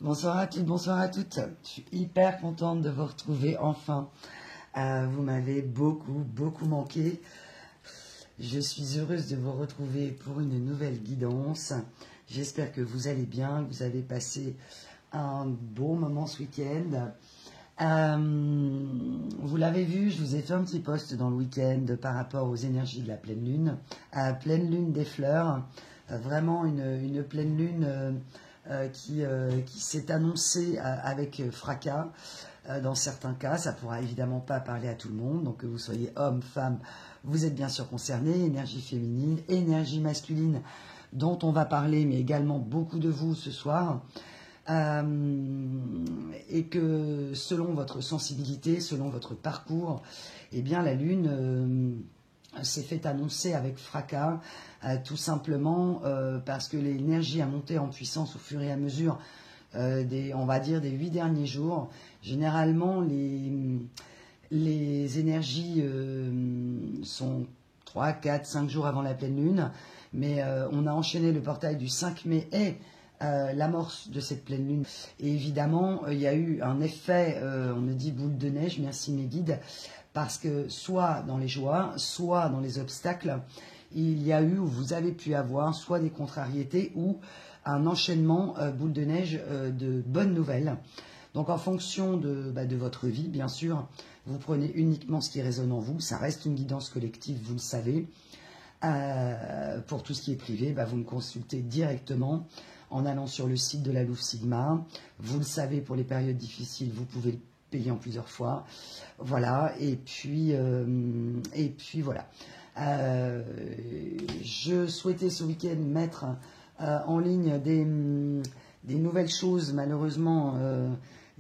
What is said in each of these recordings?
Bonsoir à toutes, bonsoir à toutes. Je suis hyper contente de vous retrouver enfin. Vous m'avez beaucoup manqué. Je suis heureuse de vous retrouver pour une nouvelle guidance. J'espère que vous allez bien, que vous avez passé un beau moment ce week-end. Vous l'avez vu, je vous ai fait un petit post dans le week-end par rapport aux énergies de la pleine lune. Pleine lune des fleurs, vraiment une pleine lune qui s'est annoncée avec fracas. Dans certains cas, ça ne pourra évidemment pas parler à tout le monde, donc que vous soyez homme, femme, vous êtes bien sûr concernés, énergie féminine, énergie masculine, dont on va parler, mais également beaucoup de vous ce soir. Et que selon votre sensibilité, selon votre parcours, eh bien la Lune s'est fait annoncer avec fracas, tout simplement parce que l'énergie a monté en puissance au fur et à mesure on va dire des 8 derniers jours. Généralement, les énergies sont 3, 4, 5 jours avant la pleine Lune, mais on a enchaîné le portail du 5 mai et l'amorce de cette pleine lune. Et évidemment, il y a eu un effet, on me dit boule de neige, merci mes guides, parce que soit dans les joies, soit dans les obstacles, il y a eu, ou vous avez pu avoir, soit des contrariétés ou un enchaînement boule de neige de bonnes nouvelles. Donc en fonction de votre vie, bien sûr, vous prenez uniquement ce qui résonne en vous. Ça reste une guidance collective, vous le savez. Pour tout ce qui est privé, vous me consultez directement en allant sur le site de la Louve Sigma. Vous le savez, pour les périodes difficiles, vous pouvez le payer en plusieurs fois. Voilà, et puis voilà. Je souhaitais ce week-end mettre en ligne des nouvelles choses. Malheureusement,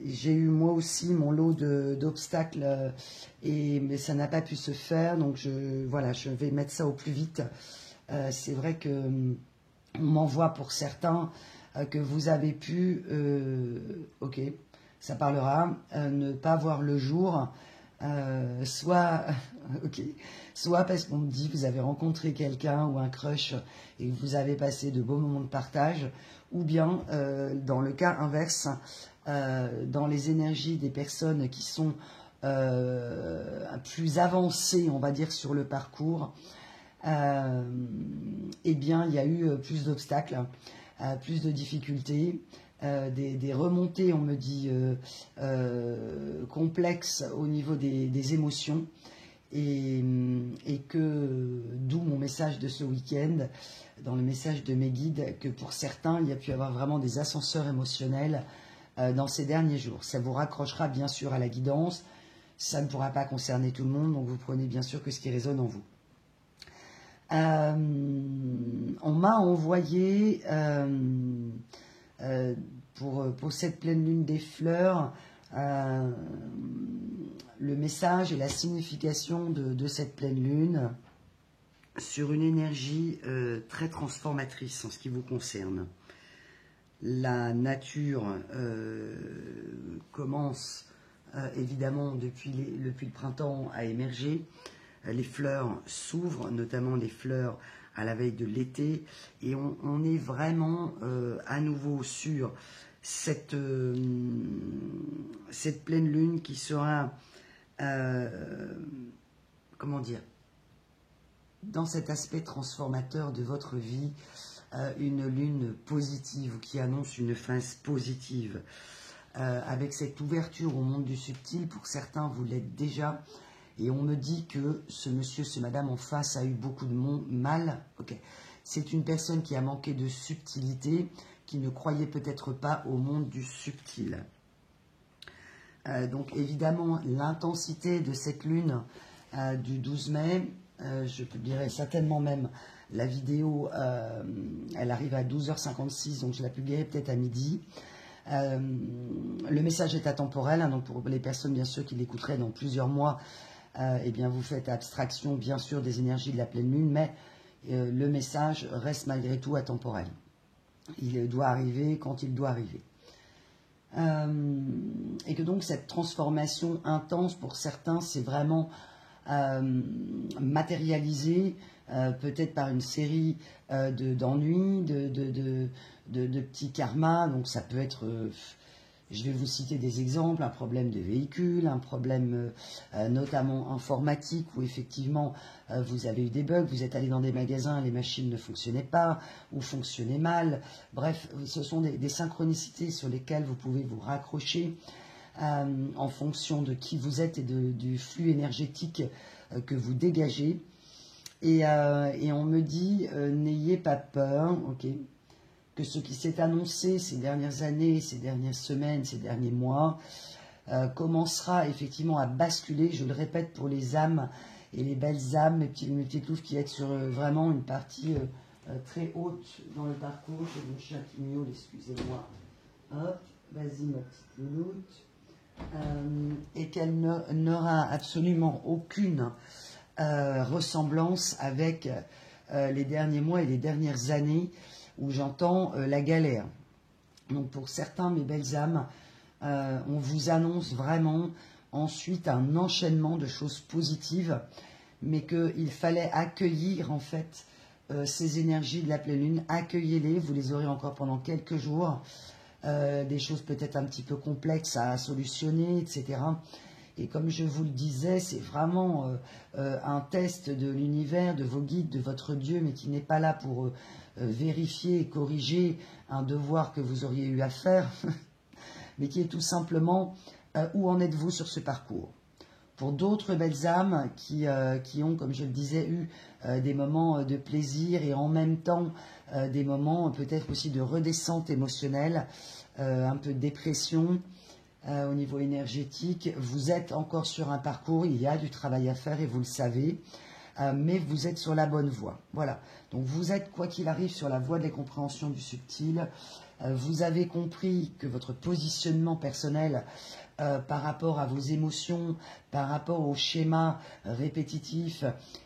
j'ai eu moi aussi mon lot d'obstacles, mais ça n'a pas pu se faire. Donc voilà, je vais mettre ça au plus vite. C'est vrai que on m'envoie pour certains que vous avez pu, ok, ça parlera, ne pas voir le jour, soit, ok, soit parce qu'on me dit que vous avez rencontré quelqu'un ou un crush et que vous avez passé de beaux moments de partage, ou bien dans le cas inverse, dans les énergies des personnes qui sont plus avancées, on va dire, sur le parcours, eh bien, il y a eu plus d'obstacles, plus de difficultés, des remontées, on me dit, complexes au niveau des émotions, et que, d'où mon message de ce week-end, dans le message de mes guides, que pour certains, il y a pu y avoir vraiment des ascenseurs émotionnels dans ces derniers jours. Ça vous raccrochera bien sûr à la guidance, ça ne pourra pas concerner tout le monde, donc vous prenez bien sûr que ce qui résonne en vous. On m'a envoyé pour cette pleine lune des fleurs le message et la signification de cette pleine lune sur une énergie très transformatrice en ce qui vous concerne. La nature commence évidemment depuis le printemps à émerger. Les fleurs s'ouvrent, notamment les fleurs à la veille de l'été, et on est vraiment à nouveau sur cette pleine lune qui sera, comment dire, dans cet aspect transformateur de votre vie, une lune positive, qui annonce une phase positive, avec cette ouverture au monde du subtil. Pour certains, vous l'êtes déjà. Et on me dit que ce monsieur, ce madame en face a eu beaucoup de mal. Okay. C'est une personne qui a manqué de subtilité, qui ne croyait peut-être pas au monde du subtil. Donc évidemment, l'intensité de cette lune du 12 mai, je publierai certainement même la vidéo, elle arrive à 12h56, donc je la publierai peut-être à midi. Le message est atemporel, hein, donc pour les personnes bien sûr qui l'écouteraient dans plusieurs mois, eh bien vous faites abstraction bien sûr des énergies de la pleine lune, mais le message reste malgré tout atemporel. Il doit arriver quand il doit arriver. Et que donc cette transformation intense pour certains, c'est vraiment matérialisé peut-être par une série d'ennuis, de petits karmas. Donc ça peut être, je vais vous citer des exemples, un problème de véhicule, un problème notamment informatique où effectivement vous avez eu des bugs, vous êtes allé dans des magasins, les machines ne fonctionnaient pas ou fonctionnaient mal. Bref, ce sont des synchronicités sur lesquelles vous pouvez vous raccrocher en fonction de qui vous êtes et du flux énergétique que vous dégagez. Et on me dit, n'ayez pas peur, ok, que ce qui s'est annoncé ces dernières années, ces dernières semaines, ces derniers mois, commencera effectivement à basculer, je le répète, pour les âmes et les belles âmes, mes petites louves qui êtes sur vraiment une partie très haute dans le parcours. J'ai mon chien qui miaule, excusez-moi. Hop, vas-y ma petite louloute. Et qu'elle n'aura absolument aucune ressemblance avec les derniers mois et les dernières années où j'entends la galère. Donc pour certains, mes belles âmes, on vous annonce vraiment ensuite un enchaînement de choses positives, mais qu'il fallait accueillir en fait ces énergies de la pleine lune. Accueillez-les, vous les aurez encore pendant quelques jours. Des choses peut-être un petit peu complexes à solutionner, etc. Et comme je vous le disais, c'est vraiment un test de l'univers, de vos guides, de votre Dieu, mais qui n'est pas là pour vérifier et corriger un devoir que vous auriez eu à faire, mais qui est tout simplement où en êtes-vous sur ce parcours. Pour d'autres belles âmes qui ont, comme je le disais, eu des moments de plaisir et en même temps des moments peut-être aussi de redescente émotionnelle, un peu de dépression au niveau énergétique, vous êtes encore sur un parcours, il y a du travail à faire et vous le savez, mais vous êtes sur la bonne voie. Voilà, donc vous êtes quoi qu'il arrive sur la voie de la compréhension du subtil. Vous avez compris que votre positionnement personnel par rapport à vos émotions, par rapport au schéma répétitif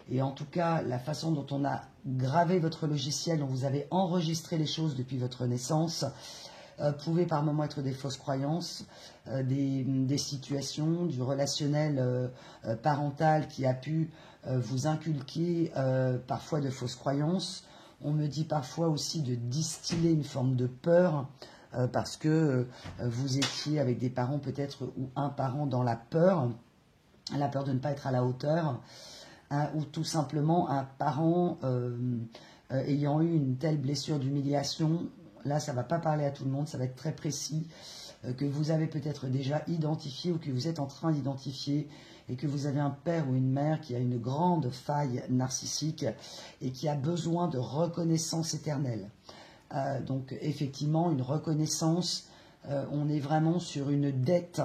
et en tout cas la façon dont on a gravé votre logiciel, dont vous avez enregistré les choses depuis votre naissance, pouvait par moments être des fausses croyances, des situations, du relationnel parental qui a pu vous inculquer parfois de fausses croyances. On me dit parfois aussi de distiller une forme de peur parce que vous étiez avec des parents peut-être ou un parent dans la peur de ne pas être à la hauteur, ou tout simplement un parent ayant eu une telle blessure d'humiliation. Là, ça ne va pas parler à tout le monde, ça va être très précis, que vous avez peut-être déjà identifié ou que vous êtes en train d'identifier et que vous avez un père ou une mère qui a une grande faille narcissique et qui a besoin de reconnaissance éternelle. Donc effectivement, une reconnaissance, on est vraiment sur une dette.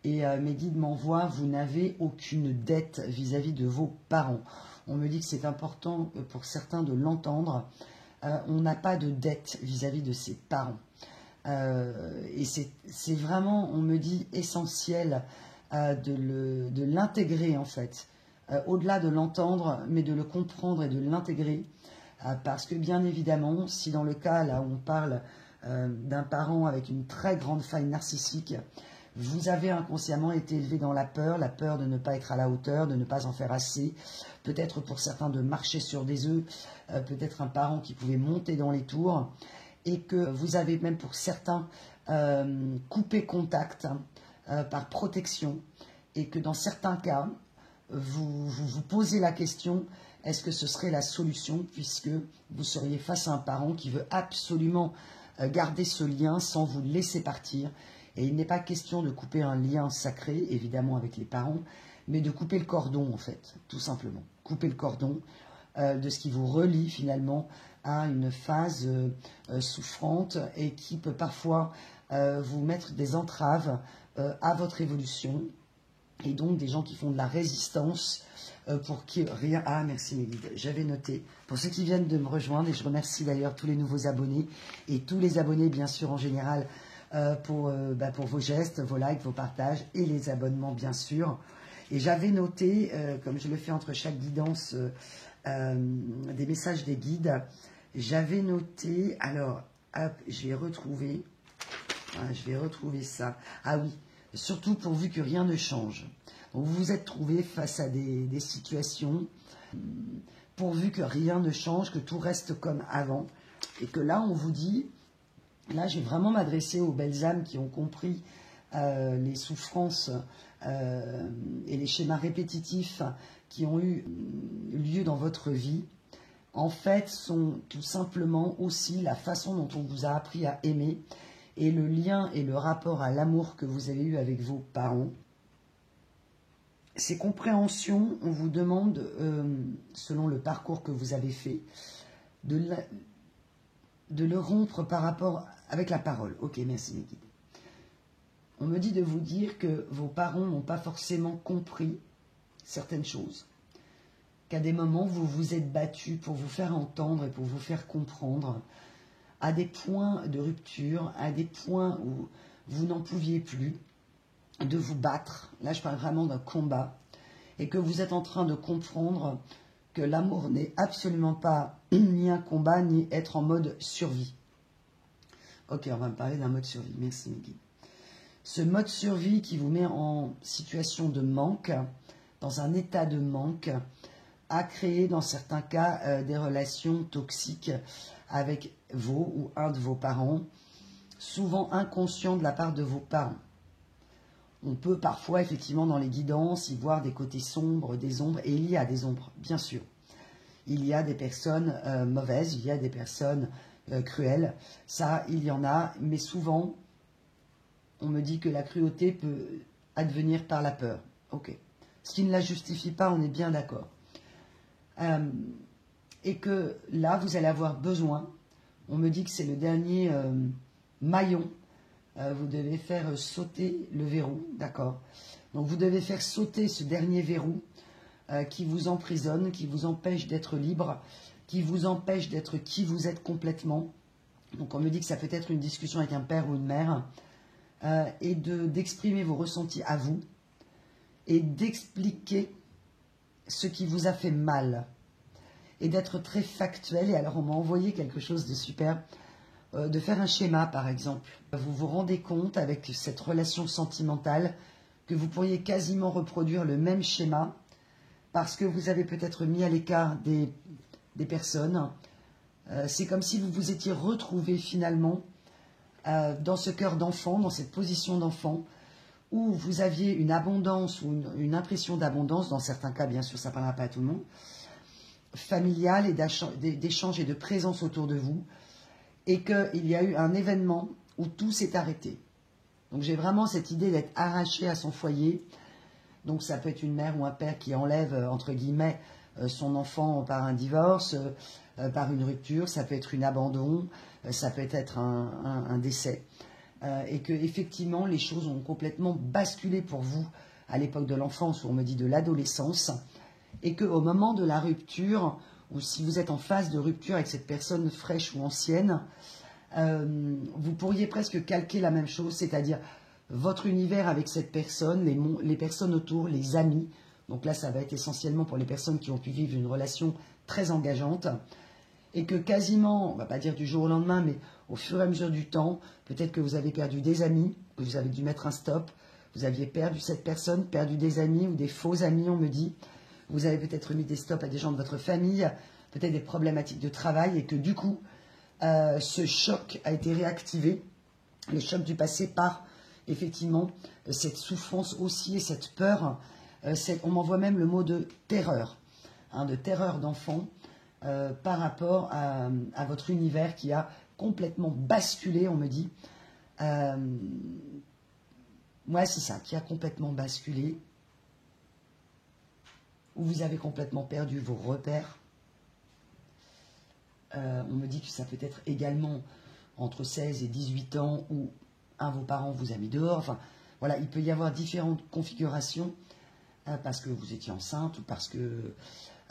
Et mes guides m'envoient, vous n'avez aucune dette vis-à-vis de vos parents. On me dit que c'est important pour certains de l'entendre. On n'a pas de dette vis-à-vis de ses parents. Et c'est vraiment, on me dit, essentiel de l'intégrer en fait. Au-delà de l'entendre, mais de le comprendre et de l'intégrer. Parce que bien évidemment, si dans le cas là où on parle d'un parent avec une très grande faille narcissique, vous avez inconsciemment été élevé dans la peur de ne pas être à la hauteur, de ne pas en faire assez, peut-être pour certains de marcher sur des œufs, peut-être un parent qui pouvait monter dans les tours, et que vous avez même pour certains coupé contact par protection, et que dans certains cas, vous posez la question, est-ce que ce serait la solution, puisque vous seriez face à un parent qui veut absolument garder ce lien sans vous laisser partir. Et il n'est pas question de couper un lien sacré, évidemment, avec les parents, mais de couper le cordon, en fait, tout simplement. Couper le cordon de ce qui vous relie, finalement, à une phase souffrante et qui peut parfois vous mettre des entraves à votre évolution. Et donc, des gens qui font de la résistance pour qui rien... Ah, merci mes guides, j'avais noté. Pour ceux qui viennent de me rejoindre, et je remercie d'ailleurs tous les nouveaux abonnés, et tous les abonnés, bien sûr, en général, pour vos gestes, vos likes, vos partages et les abonnements bien sûr. Et j'avais noté, comme je le fais entre chaque guidance, des messages des guides. J'avais noté, alors hop, je vais retrouver ça. Ah oui, surtout pourvu que rien ne change. Donc vous vous êtes trouvé face à des situations, pourvu que rien ne change, que tout reste comme avant, et que là on vous dit, là je vais vraiment m'adresser aux belles âmes qui ont compris les souffrances et les schémas répétitifs qui ont eu lieu dans votre vie, en fait sont tout simplement aussi la façon dont on vous a appris à aimer, et le lien et le rapport à l'amour que vous avez eu avec vos parents. Ces compréhensions, on vous demande, selon le parcours que vous avez fait, de le rompre par rapport avec la parole. Ok, merci mes guides. On me dit de vous dire que vos parents n'ont pas forcément compris certaines choses, qu'à des moments vous vous êtes battu pour vous faire entendre et pour vous faire comprendre, à des points de rupture, à des points où vous n'en pouviez plus de vous battre. Là, je parle vraiment d'un combat. Et que vous êtes en train de comprendre que l'amour n'est absolument pas ni un combat, ni être en mode survie. Ok, on va me parler d'un mode survie. Merci, Miguel. Ce mode survie qui vous met en situation de manque, dans un état de manque, a créé dans certains cas des relations toxiques avec vous ou un de vos parents, souvent inconscient de la part de vos parents. On peut parfois, effectivement, dans les guidances, y voir des côtés sombres, des ombres, et il y a des ombres, bien sûr. Il y a des personnes mauvaises, il y a des personnes cruelles, ça, il y en a, mais souvent, on me dit que la cruauté peut advenir par la peur. Ok. Ce qui ne la justifie pas, on est bien d'accord. Et que là, vous allez avoir besoin, on me dit que c'est le dernier maillon, vous devez faire sauter le verrou, d'accord? Donc vous devez faire sauter ce dernier verrou qui vous emprisonne, qui vous empêche d'être libre, qui vous empêche d'être qui vous êtes complètement. Donc on me dit que ça peut être une discussion avec un père ou une mère, et d'exprimer vos ressentis à vous, et d'expliquer ce qui vous a fait mal, et d'être très factuel. Et alors on m'a envoyé quelque chose de super, de faire un schéma par exemple. Vous vous rendez compte avec cette relation sentimentale que vous pourriez quasiment reproduire le même schéma parce que vous avez peut-être mis à l'écart des personnes. C'est comme si vous vous étiez retrouvé finalement dans ce cœur d'enfant, dans cette position d'enfant, où vous aviez une abondance ou une impression d'abondance, dans certains cas bien sûr ça ne parlera pas à tout le monde, familiale et d'échange et de présence autour de vous, et qu'il y a eu un événement où tout s'est arrêté. Donc j'ai vraiment cette idée d'être arraché à son foyer. Donc ça peut être une mère ou un père qui enlève, entre guillemets, son enfant par un divorce, par une rupture, ça peut être un abandon, ça peut être un décès. Et que effectivement les choses ont complètement basculé pour vous à l'époque de l'enfance, ou on me dit de l'adolescence, et qu'au moment de la rupture, ou si vous êtes en phase de rupture avec cette personne fraîche ou ancienne, vous pourriez presque calquer la même chose, c'est-à-dire votre univers avec cette personne, les personnes autour, les amis. Donc là, ça va être essentiellement pour les personnes qui ont pu vivre une relation très engageante, et que quasiment, on ne va pas dire du jour au lendemain, mais au fur et à mesure du temps, peut-être que vous avez perdu des amis, que vous avez dû mettre un stop, vous aviez perdu cette personne, perdu des amis ou des faux amis, on me dit. Vous avez peut-être mis des stops à des gens de votre famille, peut-être des problématiques de travail, et que du coup, ce choc a été réactivé, le choc du passé, par effectivement cette souffrance aussi et cette peur. On m'envoie même le mot de terreur, de terreur d'enfant par rapport à votre univers qui a complètement basculé, on me dit. Ouais, c'est ça, qui a complètement basculé, où vous avez complètement perdu vos repères. On me dit que ça peut être également entre 16 et 18 ans où un de vos parents vous a mis dehors. Enfin, voilà, il peut y avoir différentes configurations parce que vous étiez enceinte ou parce que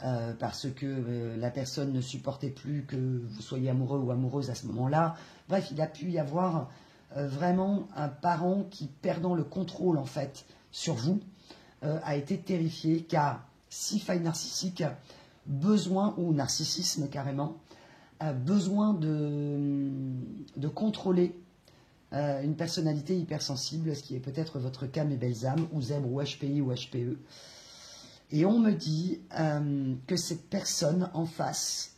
la personne ne supportait plus que vous soyez amoureux ou amoureuse à ce moment-là. Bref, il a pu y avoir vraiment un parent qui, perdant le contrôle en fait sur vous, a été terrifié car si faille narcissique, besoin, ou narcissisme carrément, besoin de contrôler une personnalité hypersensible, ce qui est peut-être votre cas, mes belles âmes, ou zèbre, ou HPI, ou HPE. Et on me dit que cette personne en face,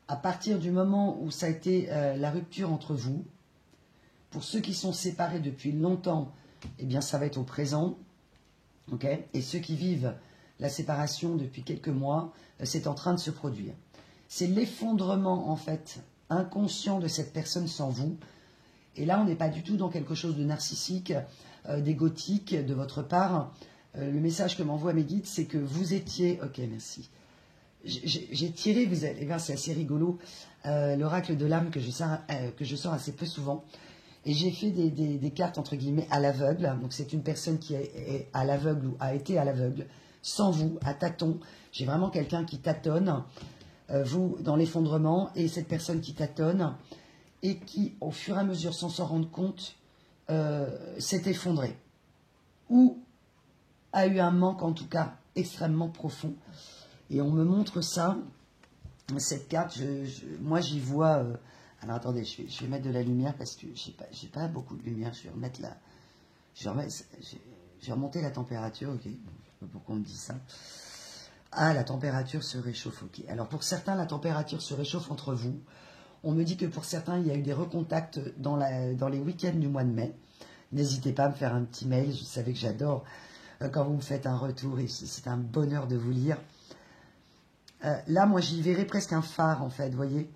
à partir du moment où ça a été la rupture entre vous, pour ceux qui sont séparés depuis longtemps, eh bien ça va être au présent, ok. Et ceux qui vivent la séparation depuis quelques mois, c'est en train de se produire. C'est l'effondrement, en fait, inconscient de cette personne sans vous. Et là, on n'est pas du tout dans quelque chose de narcissique, d'égotique de votre part. Le message que m'envoient mes guides, c'est que vous étiez... Ok, merci. J'ai tiré, vous allez voir, c'est assez rigolo, l'oracle de l'âme que je sors assez peu souvent. Et j'ai fait des cartes, entre guillemets, à l'aveugle. Donc c'est une personne qui est à l'aveugle ou a été à l'aveugle, sans vous, à tâtons. J'ai vraiment quelqu'un qui tâtonne, vous, dans l'effondrement, et cette personne qui tâtonne, et qui, au fur et à mesure, sans s'en rendre compte, s'est effondrée. Ou a eu un manque, en tout cas, extrêmement profond. Et on me montre ça, cette carte, moi j'y vois... alors attendez, je vais mettre de la lumière parce que j'ai pas beaucoup de lumière. Je vais remettre la... Je vais remonter la température, ok. Je sais pas pourquoi on me dit ça. Ah, la température se réchauffe, ok. Alors pour certains, la température se réchauffe entre vous. On me dit que pour certains, il y a eu des recontacts dans les week-ends du mois de mai. N'hésitez pas à me faire un petit mail. Vous savez que j'adore quand vous me faites un retour et c'est un bonheur de vous lire. Là, moi, j'y verrais presque un phare, en fait, vous voyez.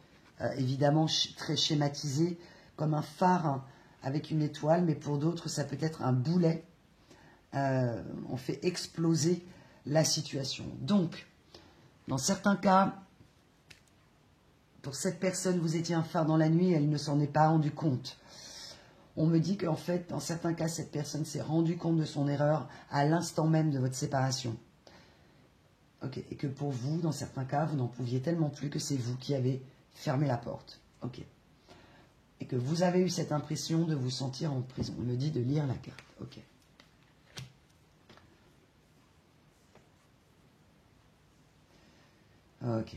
Évidemment, très schématisé, comme un phare avec une étoile, mais pour d'autres, ça peut être un boulet. On fait exploser la situation. Donc, dans certains cas, pour cette personne, vous étiez un phare dans la nuit, elle ne s'en est pas rendue compte. On me dit qu'en fait, dans certains cas, cette personne s'est rendue compte de son erreur à l'instant même de votre séparation. Ok, et que pour vous, dans certains cas, vous n'en pouviez tellement plus que c'est vous qui avez fermé la porte. Ok. Et que vous avez eu cette impression de vous sentir en prison. On me dit de lire la carte. Ok. Ok.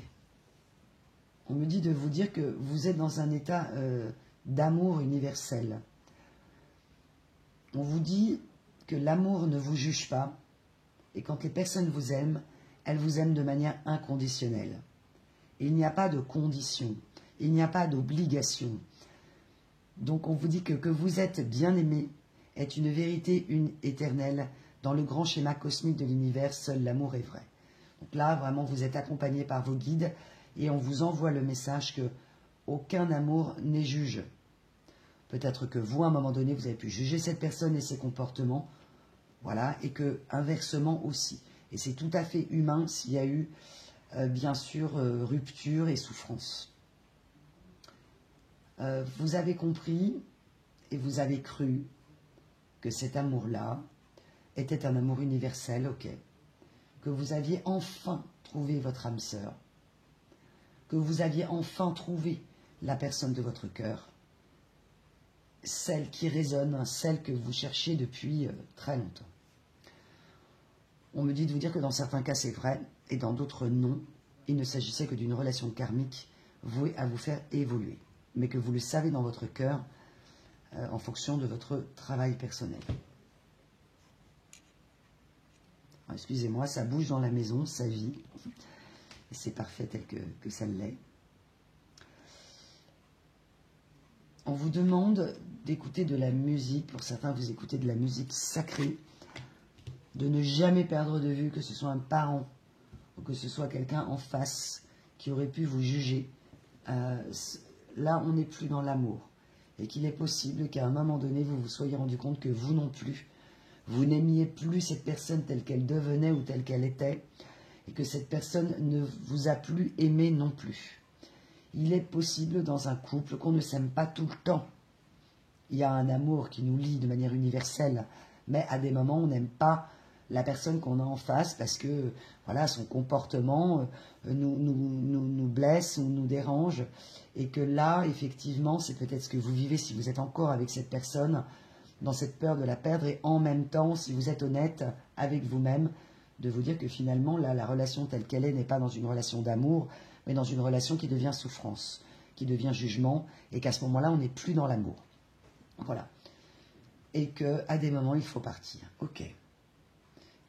On me dit de vous dire que vous êtes dans un état d'amour universel. On vous dit que l'amour ne vous juge pas. Et quand les personnes vous aiment, elles vous aiment de manière inconditionnelle. Il n'y a pas de condition, il n'y a pas d'obligation. Donc on vous dit que vous êtes bien aimé est une vérité éternelle. Dans le grand schéma cosmique de l'univers, seul l'amour est vrai. Donc là, vraiment, vous êtes accompagné par vos guides et on vous envoie le message que aucun amour n'est juge. Peut-être que vous, à un moment donné, vous avez pu juger cette personne et ses comportements, voilà, et que inversement aussi. Et c'est tout à fait humain s'il y a eu, bien sûr, rupture et souffrance. Vous avez compris et vous avez cru que cet amour-là était un amour universel, ok. Que vous aviez enfin trouvé votre âme sœur. Que vous aviez enfin trouvé la personne de votre cœur. Celle qui résonne, celle que vous cherchiez depuis très longtemps. On me dit de vous dire que dans certains cas c'est vrai, et dans d'autres non. Il ne s'agissait que d'une relation karmique vouée à vous faire évoluer. Mais que vous le savez dans votre cœur, en fonction de votre travail personnel. Excusez-moi, ça bouge dans la maison, ça vit. Et c'est parfait tel que ça l'est. On vous demande d'écouter de la musique. Pour certains, vous écoutez de la musique sacrée. De ne jamais perdre de vue que ce soit un parent ou que ce soit quelqu'un en face qui aurait pu vous juger. Là, on n'est plus dans l'amour. Et qu'il est possible qu'à un moment donné, vous vous soyez rendu compte que vous non plus, vous n'aimiez plus cette personne telle qu'elle devenait ou telle qu'elle était, et que cette personne ne vous a plus aimé non plus. Il est possible dans un couple qu'on ne s'aime pas tout le temps. Il y a un amour qui nous lie de manière universelle, mais à des moments, on n'aime pas la personne qu'on a en face parce que voilà, son comportement nous blesse ou nous dérange. Et que là, effectivement, c'est peut-être ce que vous vivez si vous êtes encore avec cette personne, dans cette peur de la perdre. Et en même temps, si vous êtes honnête avec vous-même, de vous dire que finalement, là, la relation telle qu'elle est n'est pas dans une relation d'amour, mais dans une relation qui devient souffrance, qui devient jugement, et qu'à ce moment-là, on n'est plus dans l'amour. Voilà. et qu'à des moments, il faut partir. Ok.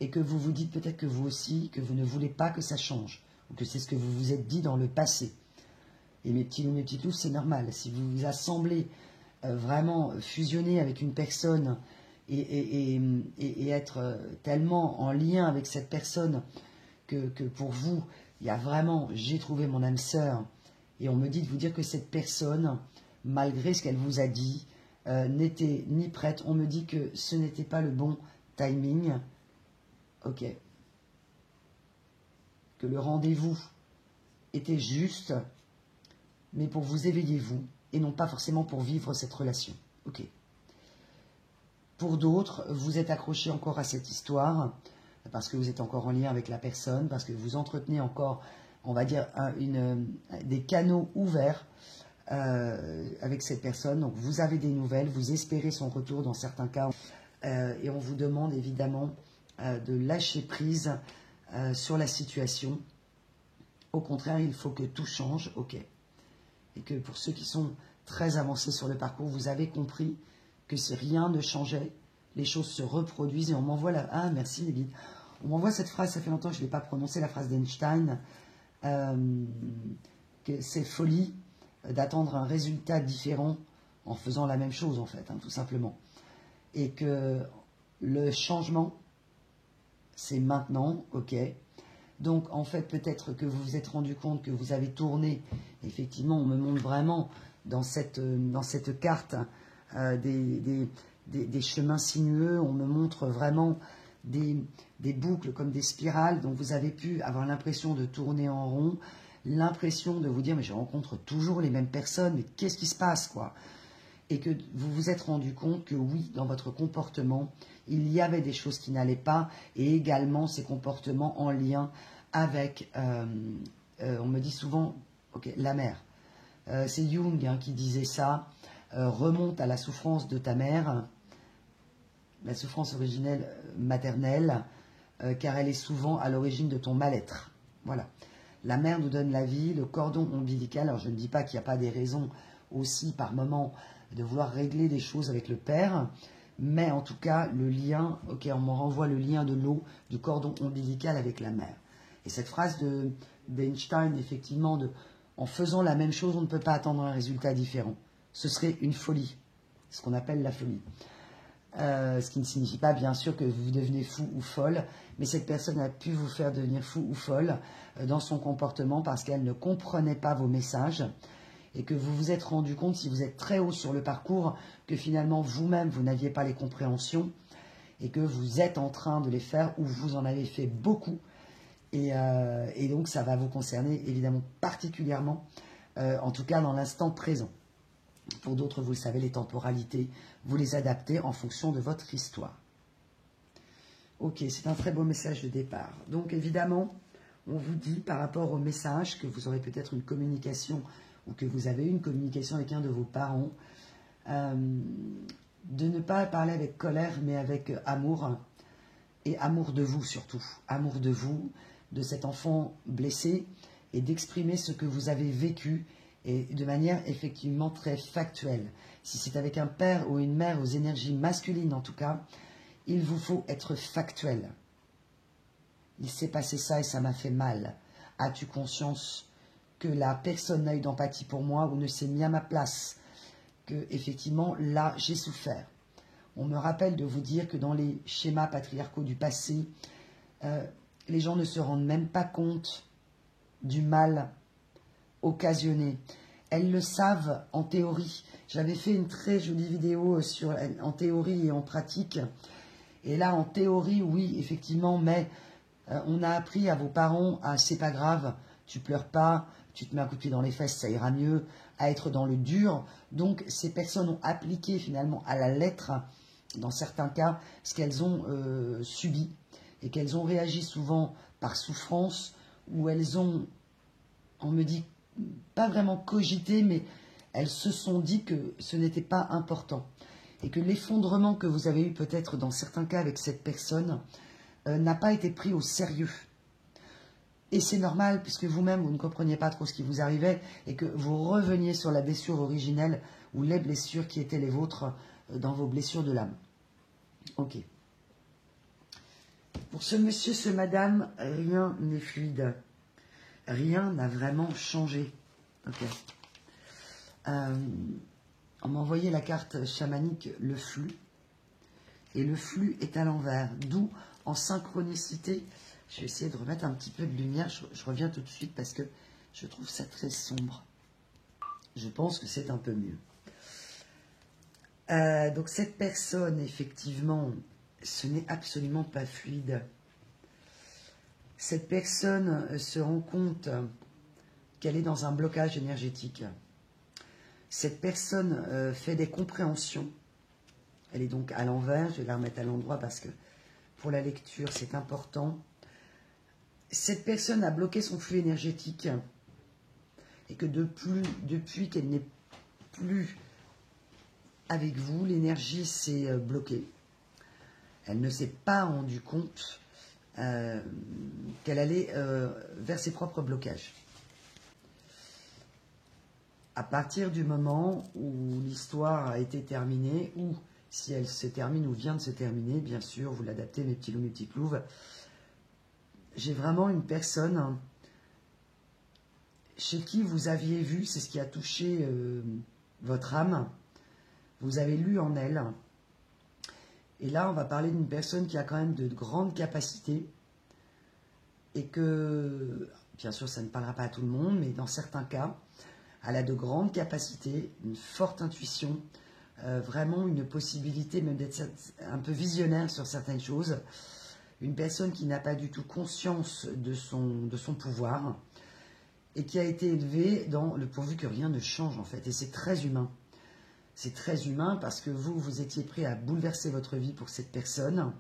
Et que vous vous dites peut-être que vous aussi, que vous ne voulez pas que ça change, ou que c'est ce que vous vous êtes dit dans le passé. Et mes petits loups, mes petites loups, c'est normal. Si vous vous assemblez vraiment fusionner avec une personne et être tellement en lien avec cette personne que pour vous, il y a vraiment, j'ai trouvé mon âme sœur, et on me dit de vous dire que cette personne, malgré ce qu'elle vous a dit, n'était ni prête. On me dit que ce n'était pas le bon timing. Ok. Que le rendez-vous était juste, mais pour vous éveiller vous, et non pas forcément pour vivre cette relation. Ok. Pour d'autres, vous êtes accrochés encore à cette histoire, parce que vous êtes encore en lien avec la personne, parce que vous entretenez encore, on va dire, des canaux ouverts avec cette personne. Donc vous avez des nouvelles, vous espérez son retour dans certains cas, et on vous demande évidemment de lâcher prise sur la situation. Au contraire, il faut que tout change, ok. Et que pour ceux qui sont très avancés sur le parcours, vous avez compris que si rien ne changeait, les choses se reproduisent. Et on m'envoie la... Ah, merci Lily. On m'envoie cette phrase, ça fait longtemps que je ne l'ai pas prononcée, la phrase d'Einstein, que c'est folie d'attendre un résultat différent en faisant la même chose, en fait, hein, tout simplement. Et que le changement, c'est maintenant, ok. Donc, en fait, peut-être que vous vous êtes rendu compte que vous avez tourné. Effectivement, on me montre vraiment dans cette carte des chemins sinueux. On me montre vraiment des boucles comme des spirales. Donc, vous avez pu avoir l'impression de tourner en rond, l'impression de vous dire, mais je rencontre toujours les mêmes personnes, mais qu'est-ce qui se passe, quoi? Et que vous vous êtes rendu compte que oui, dans votre comportement, il y avait des choses qui n'allaient pas, et également ces comportements en lien avec, on me dit souvent, ok, la mère. C'est Jung hein, qui disait ça, remonte à la souffrance de ta mère, la souffrance originelle maternelle, car elle est souvent à l'origine de ton mal-être. Voilà. La mère nous donne la vie, le cordon ombilical, alors je ne dis pas qu'il n'y a pas des raisons aussi par moment de vouloir régler les choses avec le père, mais en tout cas, le lien, ok, on me renvoie le lien de l'eau, du cordon ombilical avec la mère. Et cette phrase d'Einstein, effectivement, en faisant la même chose, on ne peut pas attendre un résultat différent. Ce serait une folie, ce qu'on appelle la folie. Ce qui ne signifie pas, bien sûr, que vous devenez fou ou folle, mais cette personne a pu vous faire devenir fou ou folle dans son comportement parce qu'elle ne comprenait pas vos messages, et que vous vous êtes rendu compte, si vous êtes très haut sur le parcours, que finalement vous-même, vous n'aviez pas les compréhensions et que vous êtes en train de les faire ou vous en avez fait beaucoup. Et donc, ça va vous concerner évidemment particulièrement, en tout cas dans l'instant présent. Pour d'autres, vous le savez, les temporalités, vous les adaptez en fonction de votre histoire. Ok, c'est un très beau message de départ. Donc, évidemment, on vous dit par rapport au message que vous aurez peut-être une communication ou que vous avez eu une communication avec un de vos parents, de ne pas parler avec colère, mais avec amour, et amour de vous surtout, amour de vous, de cet enfant blessé, et d'exprimer ce que vous avez vécu, et de manière effectivement très factuelle. Si c'est avec un père ou une mère aux énergies masculines en tout cas, il vous faut être factuel. Il s'est passé ça et ça m'a fait mal. As-tu conscience que la personne n'a eu d'empathie pour moi ou ne s'est mis à ma place? Que effectivement là j'ai souffert. On me rappelle de vous dire que dans les schémas patriarcaux du passé, les gens ne se rendent même pas compte du mal occasionné. Elles le savent en théorie. J'avais fait une très jolie vidéo en théorie et en pratique. Et là, en théorie, oui, effectivement, mais on a appris à vos parents à c'est pas grave, tu pleures pas, tu te mets un coup de pied dans les fesses, ça ira mieux, à être dans le dur. Donc, ces personnes ont appliqué finalement à la lettre, dans certains cas, ce qu'elles ont subi et qu'elles ont réagi souvent par souffrance, ou elles ont, on me dit, pas vraiment cogité, mais elles se sont dit que ce n'était pas important. Et que l'effondrement que vous avez eu peut-être dans certains cas avec cette personne n'a pas été pris au sérieux. Et c'est normal, puisque vous-même, vous ne compreniez pas trop ce qui vous arrivait, et que vous reveniez sur la blessure originelle, ou les blessures qui étaient les vôtres dans vos blessures de l'âme. Ok. Pour ce monsieur, ce madame, rien n'est fluide. Rien n'a vraiment changé. Ok. On m'a envoyé la carte chamanique, le flux. Et le flux est à l'envers. D'où, en synchronicité, je vais essayer de remettre un petit peu de lumière. Je reviens tout de suite parce que je trouve ça très sombre. Je pense que c'est un peu mieux. Donc cette personne, effectivement, ce n'est absolument pas fluide. Cette personne se rend compte qu'elle est dans un blocage énergétique. Cette personne fait des compréhensions. Elle est donc à l'envers. Je vais la remettre à l'endroit parce que pour la lecture, c'est important. Cette personne a bloqué son flux énergétique et que depuis qu'elle n'est plus avec vous, l'énergie s'est bloquée. Elle ne s'est pas rendue compte qu'elle allait vers ses propres blocages. À partir du moment où l'histoire a été terminée, ou si elle se termine ou vient de se terminer, bien sûr, vous l'adaptez, mes petits loups, mes petites louves, j'ai vraiment une personne chez qui vous aviez vu, c'est ce qui a touché votre âme, vous avez lu en elle. Et là, on va parler d'une personne qui a quand même de grandes capacités et que, bien sûr, ça ne parlera pas à tout le monde, mais dans certains cas, elle a de grandes capacités, une forte intuition, vraiment une possibilité même d'être un peu visionnaire sur certaines choses. Une personne qui n'a pas du tout conscience de son pouvoir et qui a été élevée dans le pourvu que rien ne change en fait. Et c'est très humain. C'est très humain parce que vous étiez prêt à bouleverser votre vie pour cette personne,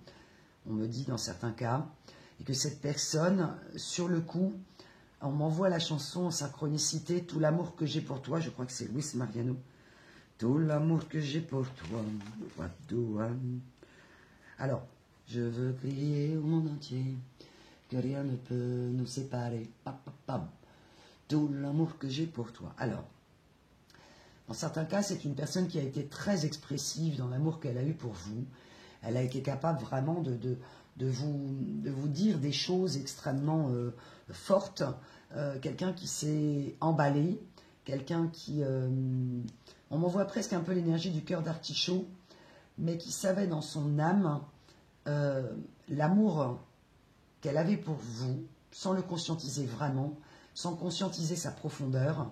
on me dit dans certains cas, et que cette personne, sur le coup, on m'envoie la chanson en synchronicité, Tout l'amour que j'ai pour toi, je crois que c'est Luis Mariano. Tout l'amour que j'ai pour toi. Alors, je veux crier au monde entier que rien ne peut nous séparer. Tout l'amour que j'ai pour toi. Alors, dans certains cas, c'est une personne qui a été très expressive dans l'amour qu'elle a eu pour vous. Elle a été capable vraiment de vous dire des choses extrêmement fortes. Quelqu'un qui s'est emballé, quelqu'un qui... on m'envoie presque un peu l'énergie du cœur d'artichaut, mais qui savait dans son âme l'amour qu'elle avait pour vous, sans le conscientiser vraiment, sans conscientiser sa profondeur,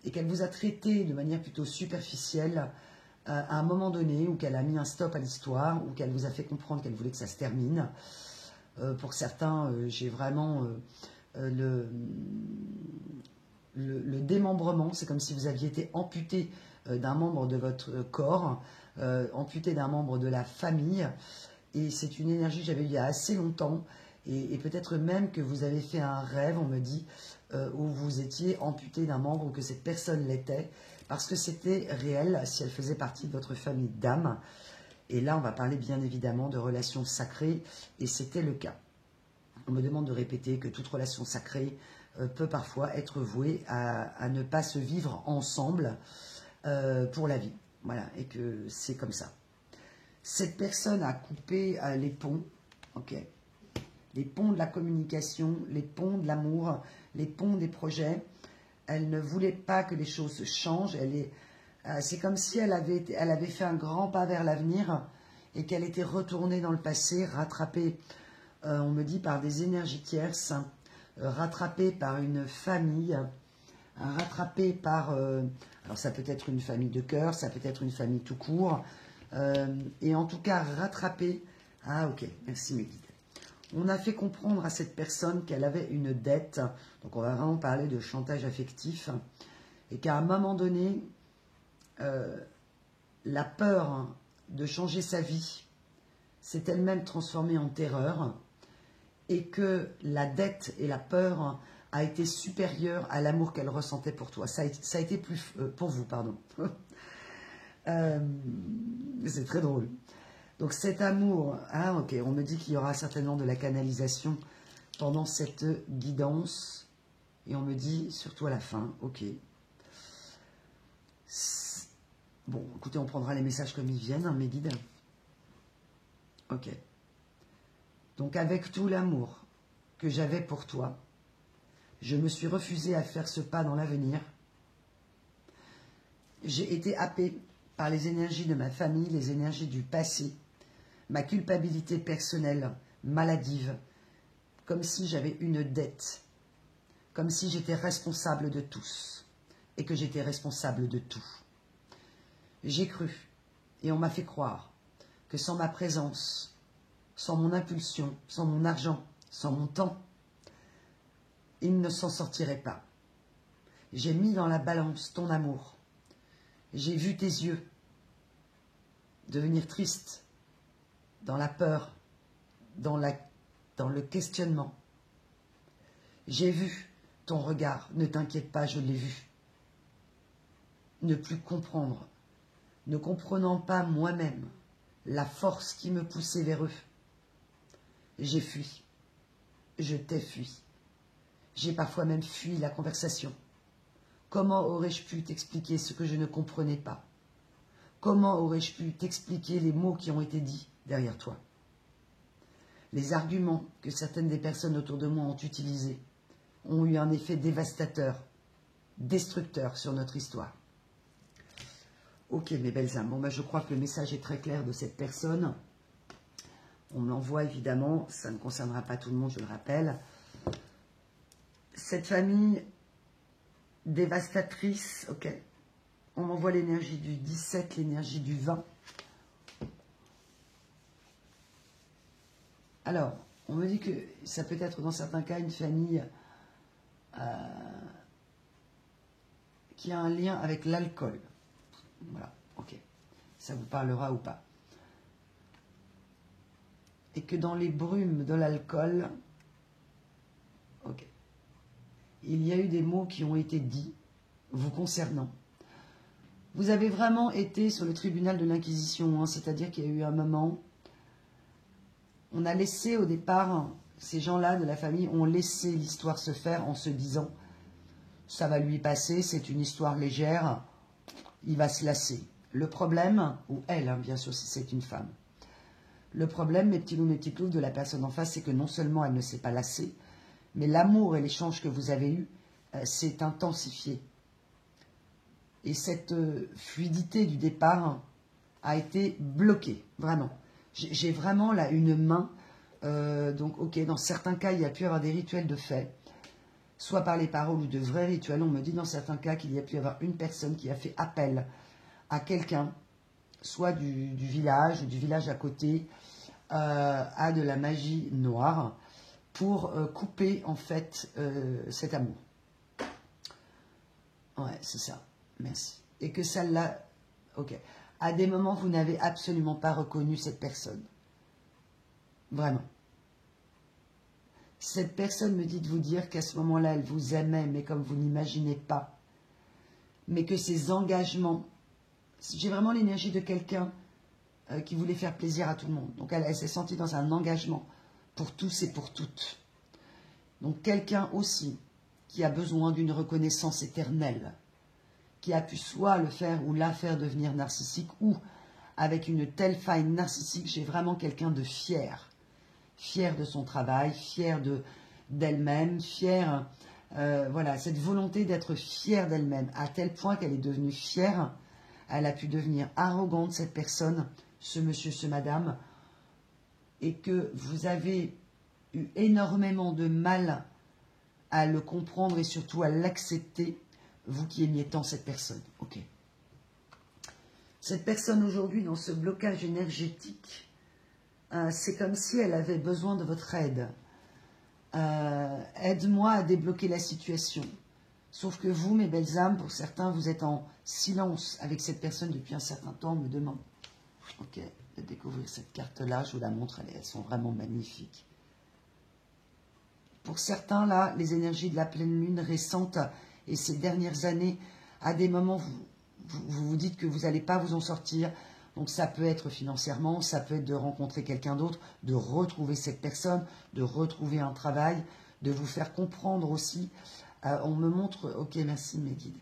et qu'elle vous a traité de manière plutôt superficielle à un moment donné, où qu'elle a mis un stop à l'histoire, ou qu'elle vous a fait comprendre qu'elle voulait que ça se termine. Pour certains, j'ai vraiment le démembrement, c'est comme si vous aviez été amputé d'un membre de votre corps, amputé d'un membre de la famille, et c'est une énergie que j'avais eue il y a assez longtemps, et peut-être même que vous avez fait un rêve, on me dit, où vous étiez amputé d'un membre, ou que cette personne l'était, parce que c'était réel si elle faisait partie de votre famille d'âme. Et là, on va parler bien évidemment de relations sacrées, et c'était le cas. On me demande de répéter que toute relation sacrée peut parfois être vouée à ne pas se vivre ensemble pour la vie. Voilà, et que c'est comme ça. Cette personne a coupé les ponts, ok, les ponts de la communication, les ponts de l'amour, les ponts des projets. Elle ne voulait pas que les choses changent. C'est comme si elle avait fait un grand pas vers l'avenir et qu'elle était retournée dans le passé, rattrapée, on me dit, par des énergies tierces, rattrapée par une famille, rattrapée par... alors ça peut être une famille de cœur, ça peut être une famille tout court, et en tout cas rattrapée... Ah ok, merci mes guides. On a fait comprendre à cette personne qu'elle avait une dette, donc on va vraiment parler de chantage affectif, et qu'à un moment donné, la peur de changer sa vie s'est elle-même transformée en terreur, et que la dette et la peur a été supérieure à l'amour qu'elle ressentait pour toi. Ça a été plus... pour vous, pardon. C'est très drôle. Donc cet amour, ah ok, on me dit qu'il y aura certainement de la canalisation pendant cette guidance, et on me dit surtout à la fin, ok. Bon, écoutez, on prendra les messages comme ils viennent, hein, mes guides. Ok. Donc avec tout l'amour que j'avais pour toi, je me suis refusée à faire ce pas dans l'avenir. J'ai été happée par les énergies de ma famille, les énergies du passé, ma culpabilité personnelle, maladive, comme si j'avais une dette, comme si j'étais responsable de tous et que j'étais responsable de tout. J'ai cru, et on m'a fait croire, que sans ma présence, sans mon impulsion, sans mon argent, sans mon temps, il ne s'en sortirait pas. J'ai mis dans la balance ton amour. J'ai vu tes yeux devenir tristes, dans la peur, dans le questionnement. J'ai vu ton regard, ne t'inquiète pas, je l'ai vu. Ne plus comprendre, ne comprenant pas moi-même la force qui me poussait vers eux. J'ai fui, je t'ai fui. J'ai parfois même fui la conversation. Comment aurais-je pu t'expliquer ce que je ne comprenais pas? Comment aurais-je pu t'expliquer les mots qui ont été dits derrière toi? Les arguments que certaines des personnes autour de moi ont utilisés ont eu un effet dévastateur, destructeur sur notre histoire. Ok, mes belles âmes. Bon, ben, je crois que le message est très clair de cette personne. On me l'envoie évidemment. Ça ne concernera pas tout le monde, je le rappelle. Cette famille dévastatrice, ok. On m'envoie l'énergie du 17, l'énergie du 20. Alors, on me dit que ça peut être dans certains cas une famille qui a un lien avec l'alcool. Voilà, ok. Ça vous parlera ou pas. Et que dans les brumes de l'alcool, ok, il y a eu des mots qui ont été dits vous concernant. Vous avez vraiment été sur le tribunal de l'Inquisition, hein, c'est-à-dire qu'il y a eu un moment, on a laissé au départ, ces gens-là de la famille ont laissé l'histoire se faire en se disant ça va lui passer, c'est une histoire légère, il va se lasser. Le problème, ou elle, hein, bien sûr, si c'est une femme, le problème, mes petits loups, mes petites loups, de la personne en face, c'est que non seulement elle ne s'est pas lassée, mais l'amour et l'échange que vous avez eu s'est intensifié. Et cette fluidité du départ a été bloquée, vraiment. J'ai vraiment là une main, donc ok, dans certains cas, il y a pu y avoir des rituels de fait, soit par les paroles ou de vrais rituels. On me dit dans certains cas qu'il y a pu y avoir une personne qui a fait appel à quelqu'un, soit du village ou du village à côté, à de la magie noire, pour couper en fait cet amour. Ouais, c'est ça. Merci. Et que ça l'a... Ok. À des moments, vous n'avez absolument pas reconnu cette personne. Vraiment. Cette personne me dit de vous dire qu'à ce moment-là, elle vous aimait, mais comme vous n'imaginez pas. Mais que ses engagements... J'ai vraiment l'énergie de quelqu'un qui voulait faire plaisir à tout le monde. Donc elle s'est sentie dans un engagement pour tous et pour toutes. Donc quelqu'un aussi qui a besoin d'une reconnaissance éternelle, qui a pu soit le faire ou la faire devenir narcissique, ou avec une telle faille narcissique, j'ai vraiment quelqu'un de fier. Fier de son travail, fier d'elle-même, fier, voilà, cette volonté d'être fière d'elle-même, à tel point qu'elle est devenue fière, elle a pu devenir arrogante, cette personne, ce monsieur, ce madame, et que vous avez eu énormément de mal à le comprendre et surtout à l'accepter, vous qui aimiez tant cette personne. Ok. Cette personne aujourd'hui, dans ce blocage énergétique, c'est comme si elle avait besoin de votre aide. Aide-moi à débloquer la situation. Sauf que vous, mes belles âmes, pour certains, vous êtes en silence avec cette personne depuis un certain temps, on me demande. Ok, de découvrir cette carte-là, je vous la montre, elles sont vraiment magnifiques. Pour certains, là, les énergies de la pleine lune récente et ces dernières années, à des moments, vous vous dites que vous n'allez pas vous en sortir. Donc ça peut être financièrement, ça peut être de rencontrer quelqu'un d'autre, de retrouver cette personne, de retrouver un travail, de vous faire comprendre aussi. On me montre, ok, merci mes guides,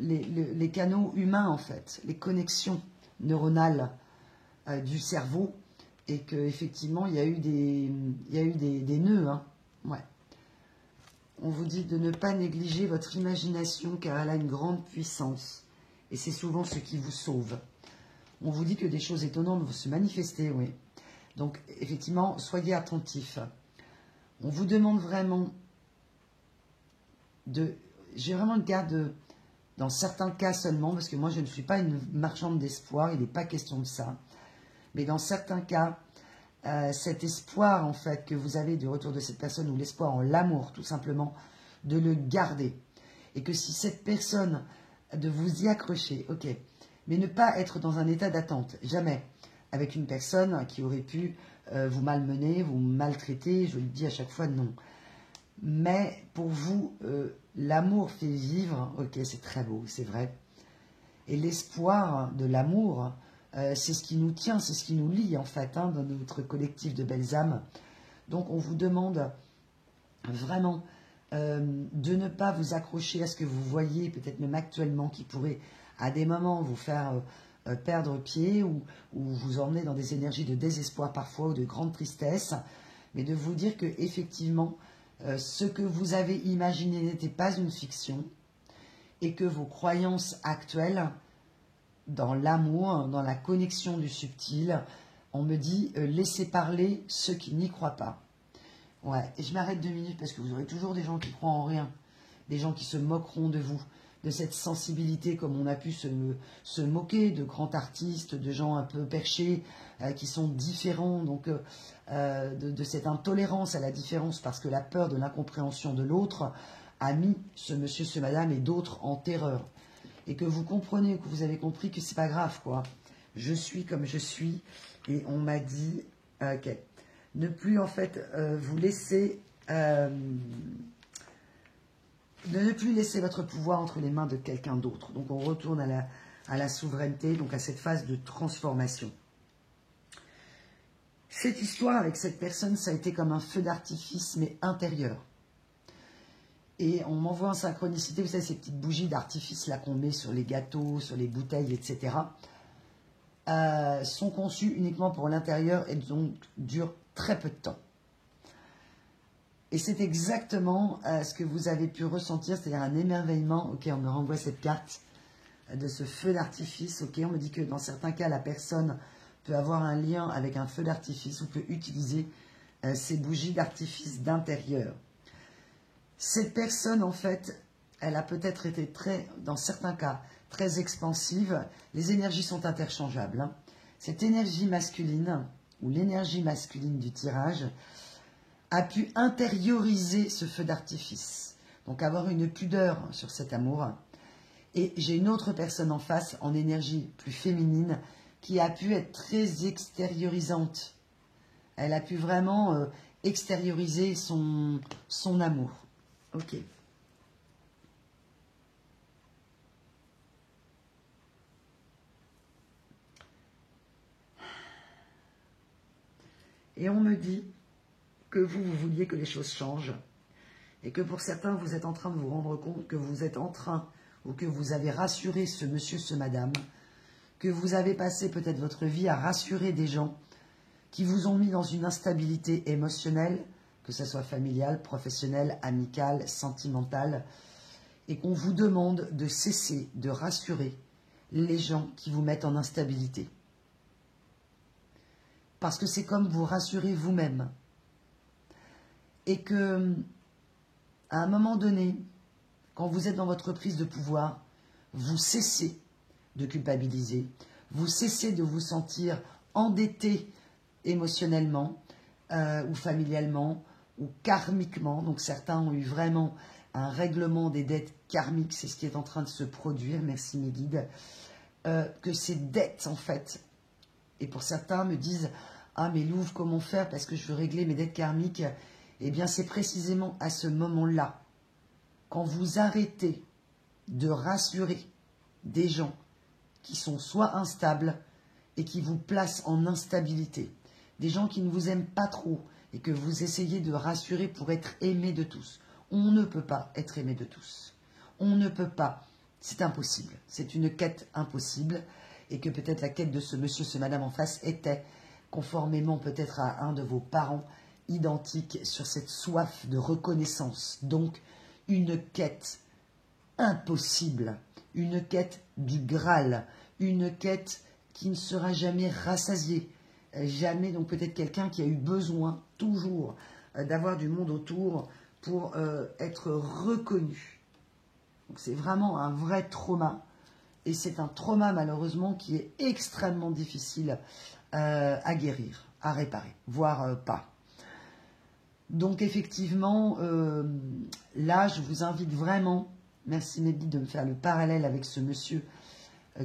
les canaux humains en fait, les connexions neuronales du cerveau et qu'effectivement, il y a eu des nœuds. Hein. Ouais. On vous dit de ne pas négliger votre imagination car elle a une grande puissance. Et c'est souvent ce qui vous sauve. On vous dit que des choses étonnantes vont se manifester, oui. Donc, effectivement, soyez attentifs. On vous demande vraiment de... J'ai vraiment le cas de... Dans certains cas seulement, parce que moi, je ne suis pas une marchande d'espoir, il n'est pas question de ça. Mais dans certains cas, cet espoir, en fait, que vous avez du retour de cette personne, ou l'espoir en l'amour, tout simplement, de le garder. Et que si cette personne, de vous y accrocher, ok, mais ne pas être dans un état d'attente, jamais, avec une personne qui aurait pu vous malmener, vous maltraiter, je le dis à chaque fois, non. Mais pour vous, l'amour fait vivre, ok, c'est très beau, c'est vrai. Et l'espoir de l'amour, c'est ce qui nous tient, c'est ce qui nous lie en fait, hein, dans notre collectif de belles âmes. Donc on vous demande vraiment de ne pas vous accrocher à ce que vous voyez, peut-être même actuellement, qui pourrait à des moments vous faire perdre pied ou vous emmener dans des énergies de désespoir parfois ou de grande tristesse, mais de vous dire que effectivement, ce que vous avez imaginé n'était pas une fiction et que vos croyances actuelles dans l'amour, dans la connexion du subtil, on me dit laissez parler ceux qui n'y croient pas. Ouais, et je m'arrête 2 minutes parce que vous aurez toujours des gens qui croient en rien, des gens qui se moqueront de vous, de cette sensibilité comme on a pu se moquer de grands artistes, de gens un peu perchés, qui sont différents, donc de cette intolérance à la différence parce que la peur de l'incompréhension de l'autre a mis ce monsieur, ce madame et d'autres en terreur. Et que vous comprenez, que vous avez compris que c'est pas grave, quoi. Je suis comme je suis, et on m'a dit, ok, ne plus en fait vous laisser... de ne plus laisser votre pouvoir entre les mains de quelqu'un d'autre. Donc on retourne à la souveraineté, donc à cette phase de transformation. Cette histoire avec cette personne, ça a été comme un feu d'artifice, mais intérieur. Et on m'envoie en synchronicité, vous savez, ces petites bougies d'artifice là qu'on met sur les gâteaux, sur les bouteilles, etc. Sont conçues uniquement pour l'intérieur et donc durent très peu de temps. Et c'est exactement ce que vous avez pu ressentir, c'est-à-dire un émerveillement. Ok, on me renvoie cette carte de ce feu d'artifice. Ok, on me dit que dans certains cas, la personne peut avoir un lien avec un feu d'artifice ou peut utiliser ces bougies d'artifice d'intérieur. Cette personne, en fait, elle a peut-être été dans certains cas, très expansive. Les énergies sont interchangeables. Hein. Cette énergie masculine, ou l'énergie masculine du tirage, a pu intérioriser ce feu d'artifice. Donc avoir une pudeur sur cet amour. Et j'ai une autre personne en face, en énergie plus féminine, qui a pu être très extériorisante. Elle a pu vraiment extérioriser son amour. Ok. Et on me dit que vous vouliez que les choses changent. Et que pour certains, vous êtes en train de vous rendre compte que vous êtes en train, ou que vous avez rassuré ce monsieur, ce madame, que vous avez passé peut-être votre vie à rassurer des gens qui vous ont mis dans une instabilité émotionnelle, que ce soit familiale, professionnelle, amicale, sentimentale, et qu'on vous demande de cesser de rassurer les gens qui vous mettent en instabilité. Parce que c'est comme vous rassurer vous-même. Et que, à un moment donné, quand vous êtes dans votre prise de pouvoir, vous cessez de culpabiliser, vous cessez de vous sentir endetté émotionnellement, ou familialement, ou karmiquement. Donc certains ont eu vraiment un règlement des dettes karmiques, c'est ce qui est en train de se produire, merci mes guides, que ces dettes en fait, et pour certains me disent « Ah mais Louve, comment faire parce que je veux régler mes dettes karmiques ?» Eh bien c'est précisément à ce moment-là, quand vous arrêtez de rassurer des gens qui sont soit instables et qui vous placent en instabilité, des gens qui ne vous aiment pas trop et que vous essayez de rassurer pour être aimé de tous. On ne peut pas être aimé de tous. On ne peut pas. C'est impossible. C'est une quête impossible. Et que peut-être la quête de ce monsieur, ce madame en face était conformément peut-être à un de vos parents identiques, sur cette soif de reconnaissance. Donc, une quête impossible, une quête du Graal, une quête qui ne sera jamais rassasiée. Jamais, donc peut-être quelqu'un qui a eu besoin toujours d'avoir du monde autour pour être reconnu. Donc c'est vraiment un vrai trauma. Et c'est un trauma malheureusement qui est extrêmement difficile à guérir, à réparer, voire pas. Donc effectivement, là je vous invite vraiment, merci Mehdi de me faire le parallèle avec ce monsieur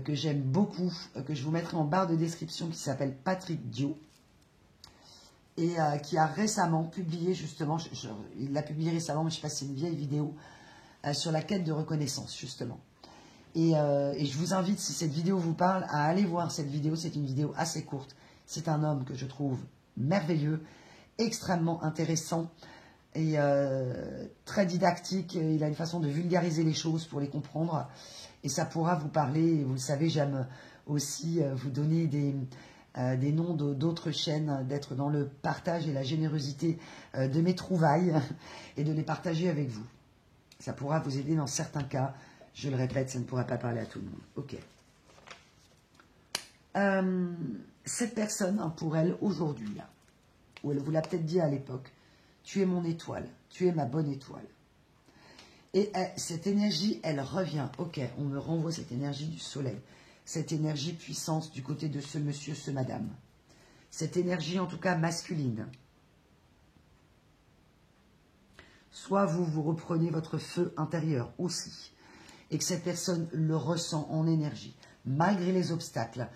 que j'aime beaucoup, que je vous mettrai en barre de description, qui s'appelle Patrick Dio, et qui a récemment publié justement, il l'a publié récemment, mais je ne sais pas si c'est une vieille vidéo, sur la quête de reconnaissance justement. Et je vous invite, si cette vidéo vous parle, à aller voir cette vidéo. C'est une vidéo assez courte. C'est un homme que je trouve merveilleux, extrêmement intéressant et très dictique. Il a une façon de vulgariser les choses pour les comprendre. Et ça pourra vous parler. Et vous le savez, j'aime aussi vous donner des noms d'autres chaînes, d'être dans le partage et la générosité de mes trouvailles et de les partager avec vous. Ça pourra vous aider dans certains cas. Je le répète, ça ne pourra pas parler à tout le monde. Ok. Cette personne, hein, pour elle, aujourd'hui, là, ou elle vous l'a peut-être dit à l'époque, tu es mon étoile, tu es ma bonne étoile. Et cette énergie, elle revient. Ok, on me renvoie cette énergie du soleil, cette énergie puissance du côté de ce monsieur, ce madame. Cette énergie, en tout cas, masculine. Soit vous reprenez votre feu intérieur aussi, et que cette personne le ressent en énergie, malgré les obstacles,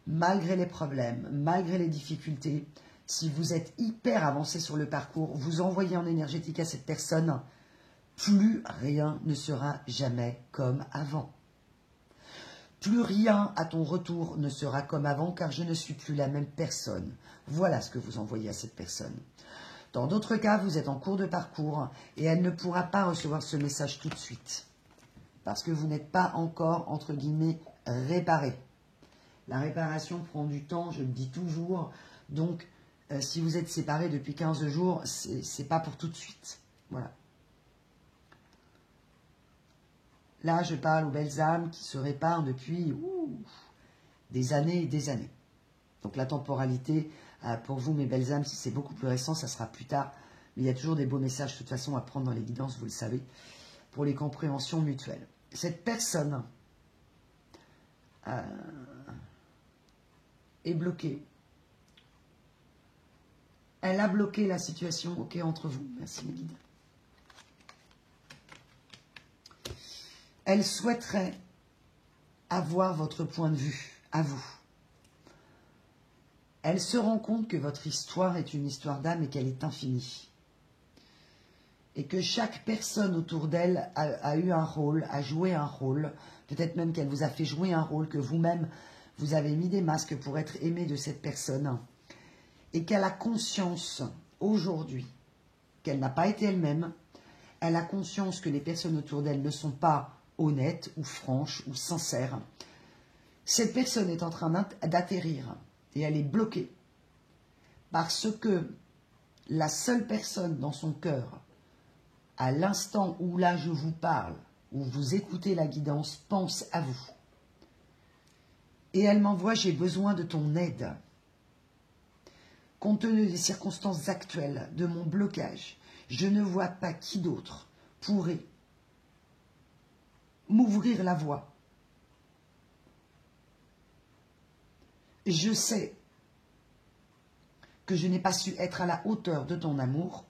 malgré les problèmes, malgré les difficultés. Si vous êtes hyper avancé sur le parcours, vous envoyez en énergétique à cette personne, plus rien ne sera jamais comme avant. Plus rien à ton retour ne sera comme avant, car je ne suis plus la même personne. Voilà ce que vous envoyez à cette personne. Dans d'autres cas, vous êtes en cours de parcours et elle ne pourra pas recevoir ce message tout de suite. Parce que vous n'êtes pas encore, entre guillemets, réparé. La réparation prend du temps, je le dis toujours. Donc, si vous êtes séparés depuis 15 jours, c'est pas pour tout de suite. Voilà. Là, je parle aux belles âmes qui se réparent depuis des années et des années. Donc, la temporalité, pour vous, mes belles âmes, si c'est beaucoup plus récent, ça sera plus tard. Mais il y a toujours des beaux messages, de toute façon, à prendre dans les guidances, vous le savez, pour les compréhensions mutuelles. Cette personne est bloquée. Elle a bloqué la situation, ok, entre vous. Merci, mes guides. Elle souhaiterait avoir votre point de vue, à vous. Elle se rend compte que votre histoire est une histoire d'âme et qu'elle est infinie. Et que chaque personne autour d'elle a eu un rôle, a joué un rôle, peut-être même qu'elle vous a fait jouer un rôle, que vous-même, vous avez mis des masques pour être aimé de cette personne, et qu'elle a conscience, aujourd'hui, qu'elle n'a pas été elle-même, elle a conscience que les personnes autour d'elle ne sont pas honnêtes, ou franches, ou sincères. Cette personne est en train d'atterrir, et elle est bloquée, parce que la seule personne dans son cœur, à l'instant où là je vous parle, où vous écoutez la guidance, pense à vous. Et elle m'envoie, j'ai besoin de ton aide. Compte tenu des circonstances actuelles, de mon blocage, je ne vois pas qui d'autre pourrait m'ouvrir la voie. Je sais que je n'ai pas su être à la hauteur de ton amour.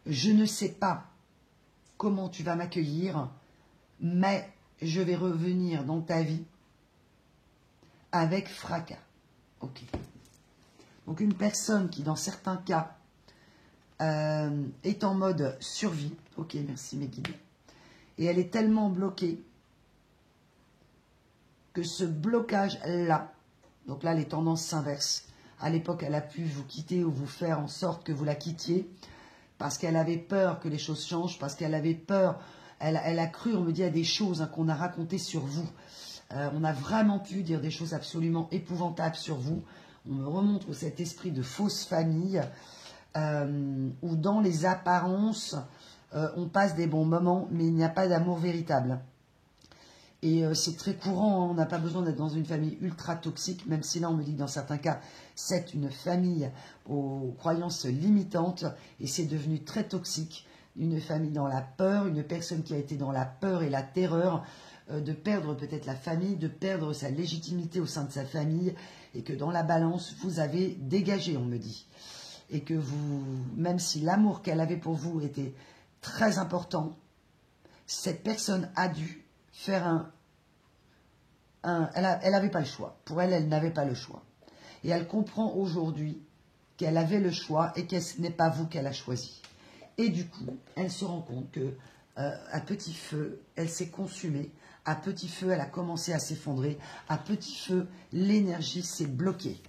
Je ne sais pas comment tu vas m'accueillir, mais je vais revenir dans ta vie avec fracas. Ok. Donc une personne qui, dans certains cas, est en mode survie. Ok, merci mes guides. Et elle est tellement bloquée que ce blocage-là, donc là les tendances s'inversent. À l'époque, elle a pu vous quitter ou vous faire en sorte que vous la quittiez parce qu'elle avait peur que les choses changent, parce qu'elle avait peur, elle a cru, on me dit, à des choses qu'on a racontées sur vous. On a vraiment pu dire des choses absolument épouvantables sur vous. On me remontre cet esprit de fausse famille où dans les apparences, on passe des bons moments, mais il n'y a pas d'amour véritable. Et c'est très courant, hein, on n'a pas besoin d'être dans une famille ultra toxique, même si là on me dit que dans certains cas, c'est une famille aux croyances limitantes et c'est devenu très toxique. Une famille dans la peur, une personne qui a été dans la peur et la terreur, de perdre peut-être la famille, de perdre sa légitimité au sein de sa famille, et que dans la balance, vous avez dégagé, on me dit. Et que vous, même si l'amour qu'elle avait pour vous était très important, cette personne a dû faire elle n'avait pas le choix. Pour elle, elle n'avait pas le choix. Et elle comprend aujourd'hui qu'elle avait le choix et que ce n'est pas vous qu'elle a choisi. Et du coup, elle se rend compte que à petit feu, elle s'est consumée. À petit feu, elle a commencé à s'effondrer. À petit feu, l'énergie s'est bloquée.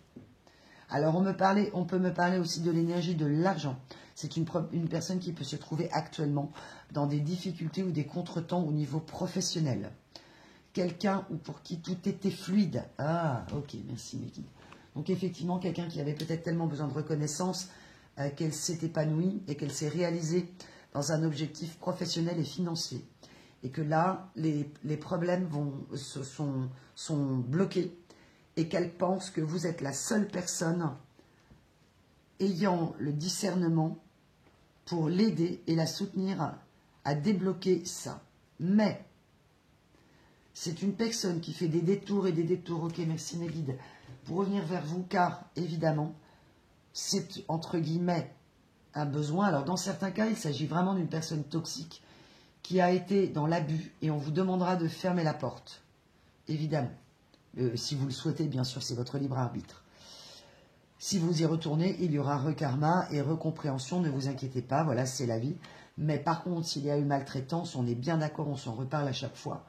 Alors, on peut me parler aussi de l'énergie de l'argent. C'est une personne qui peut se trouver actuellement dans des difficultés ou des contretemps au niveau professionnel. Quelqu'un pour qui tout était fluide. Ah, ok, merci mes guides. Donc effectivement, quelqu'un qui avait peut-être tellement besoin de reconnaissance qu'elle s'est épanouie et qu'elle s'est réalisée dans un objectif professionnel et financier. Et que là, les problèmes sont bloqués et qu'elle pense que vous êtes la seule personne ayant le discernement pour l'aider et la soutenir à débloquer ça. Mais c'est une personne qui fait des détours et des détours. Ok, merci mes guides. Pour revenir vers vous, car évidemment, c'est entre guillemets un besoin. Alors dans certains cas, il s'agit vraiment d'une personne toxique qui a été dans l'abus et on vous demandera de fermer la porte. Évidemment. Si vous le souhaitez, bien sûr, c'est votre libre arbitre. Si vous y retournez, il y aura rekarma et recompréhension, ne vous inquiétez pas, voilà, c'est la vie. Mais par contre, s'il y a eu maltraitance, on est bien d'accord, on s'en reparle à chaque fois.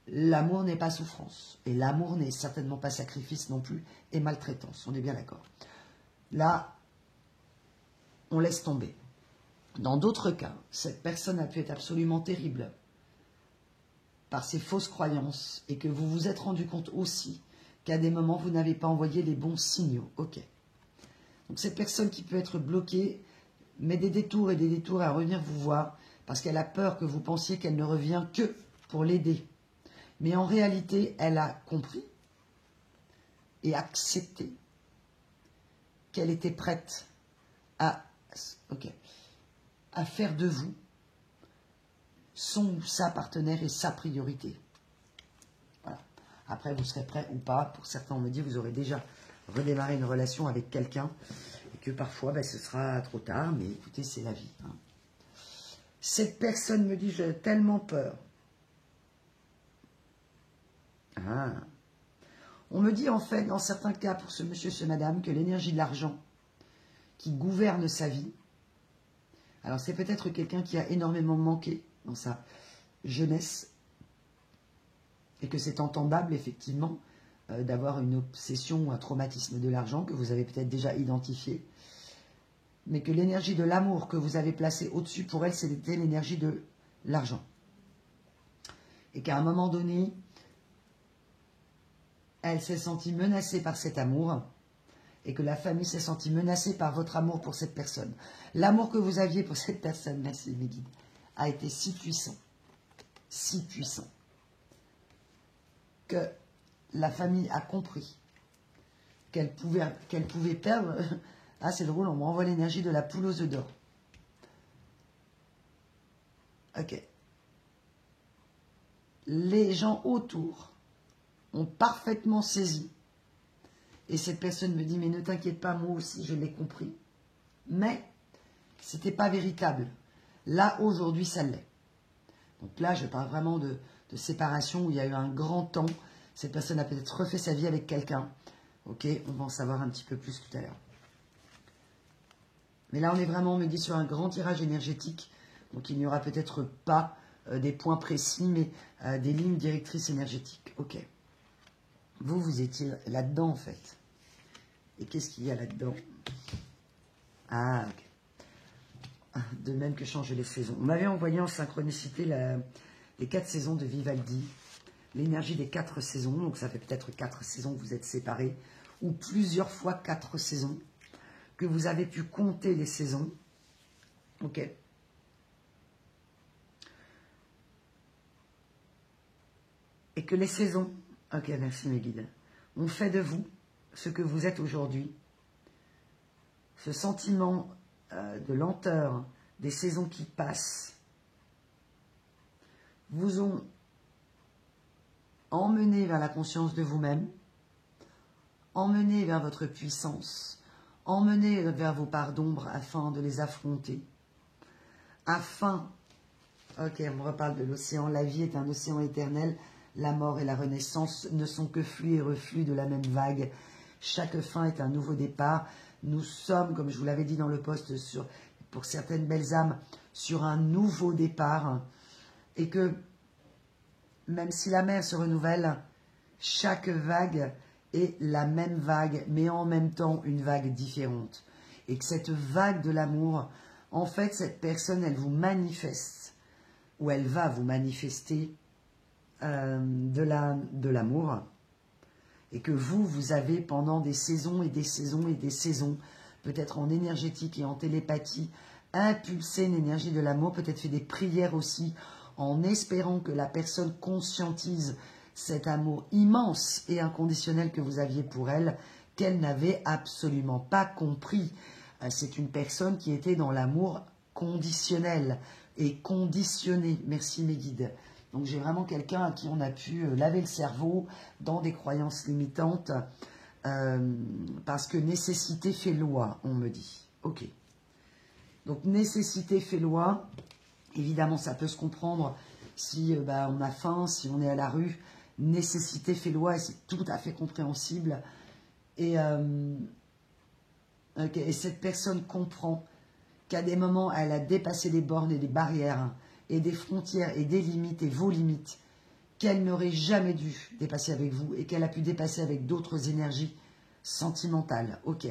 L'amour n'est pas souffrance. Et l'amour n'est certainement pas sacrifice non plus et maltraitance. On est bien d'accord. Là, on laisse tomber. Dans d'autres cas, cette personne a pu être absolument terrible par ses fausses croyances et que vous vous êtes rendu compte aussi qu'à des moments, vous n'avez pas envoyé les bons signaux. Ok. Donc cette personne qui peut être bloquée met des détours et des détours à revenir vous voir parce qu'elle a peur que vous pensiez qu'elle ne revient que pour l'aider. Mais en réalité, elle a compris et accepté qu'elle était prête à faire de vous son ou sa partenaire et sa priorité. Voilà. Après, vous serez prêt ou pas. Pour certains, on me dit, vous aurez déjà redémarré une relation avec quelqu'un et que parfois, ce sera trop tard. Mais écoutez, c'est la vie. Hein. Cette personne me dit, j'ai tellement peur. Ah. On me dit en fait, dans certains cas, pour ce monsieur, ce madame, que l'énergie de l'argent qui gouverne sa vie, alors c'est peut-être quelqu'un qui a énormément manqué dans sa jeunesse et que c'est entendable effectivement d'avoir une obsession ou un traumatisme de l'argent que vous avez peut-être déjà identifié, mais que l'énergie de l'amour que vous avez placée au-dessus pour elle, c'était l'énergie de l'argent. Et qu'à un moment donné, elle s'est sentie menacée par cet amour et que la famille s'est sentie menacée par votre amour pour cette personne. L'amour que vous aviez pour cette personne, merci mes guides, a été si puissant, que la famille a compris qu'elle pouvait perdre. Ah, c'est drôle, on me renvoie l'énergie de la poule aux œufs d'or. Ok. Les gens autour ont parfaitement saisi. Et cette personne me dit, mais ne t'inquiète pas, moi aussi, je l'ai compris. Mais, ce n'était pas véritable. Là, aujourd'hui, ça l'est. Donc là, je parle vraiment de séparation où il y a eu un grand temps. Cette personne a peut-être refait sa vie avec quelqu'un. Ok, on va en savoir un petit peu plus tout à l'heure. Mais là, on est vraiment, on me dit, sur un grand tirage énergétique. Donc, il n'y aura peut-être pas des points précis, mais des lignes directrices énergétiques. Ok. Vous étiez là-dedans, en fait. Et qu'est-ce qu'il y a là-dedans? Ah, ok. De même que changer les saisons. On m'avait envoyé en synchronicité les 4 saisons de Vivaldi. L'énergie des 4 saisons. Donc, ça fait peut-être 4 saisons que vous êtes séparés. ou plusieurs fois 4 saisons, que vous avez pu compter les saisons. Ok. Et que les saisons, ok, merci mes guides, ont fait de vous ce que vous êtes aujourd'hui. Ce sentiment de lenteur des saisons qui passent vous ont emmené vers la conscience de vous-même, emmené vers votre puissance, emmené vers vos parts d'ombre afin de les affronter, afin, ok, on me reparle de l'océan, la vie est un océan éternel, la mort et la renaissance ne sont que flux et reflux de la même vague, chaque fin est un nouveau départ, nous sommes, comme je vous l'avais dit dans le post, pour certaines belles âmes, sur un nouveau départ, et que même si la mer se renouvelle, chaque vague est la même vague, mais en même temps une vague différente. Et que cette vague de l'amour, en fait, cette personne, elle vous manifeste, ou elle va vous manifester de l'amour, et que vous avez pendant des saisons et des saisons et des saisons, peut-être en énergétique et en télépathie, impulsé une énergie de l'amour, peut-être fait des prières aussi, en espérant que la personne conscientise cet amour immense et inconditionnel que vous aviez pour elle, qu'elle n'avait absolument pas compris. C'est une personne qui était dans l'amour conditionnel et conditionné. Merci mes guides. Donc j'ai vraiment quelqu'un à qui on a pu laver le cerveau dans des croyances limitantes, parce que nécessité fait loi, on me dit. Ok. Donc nécessité fait loi. Évidemment, ça peut se comprendre si on a faim, si on est à la rue. Nécessité fait loi et c'est tout à fait compréhensible. Et cette personne comprend qu'à des moments, elle a dépassé des bornes et des barrières et des frontières et des limites et vos limites qu'elle n'aurait jamais dû dépasser avec vous et qu'elle a pu dépasser avec d'autres énergies sentimentales. Ok,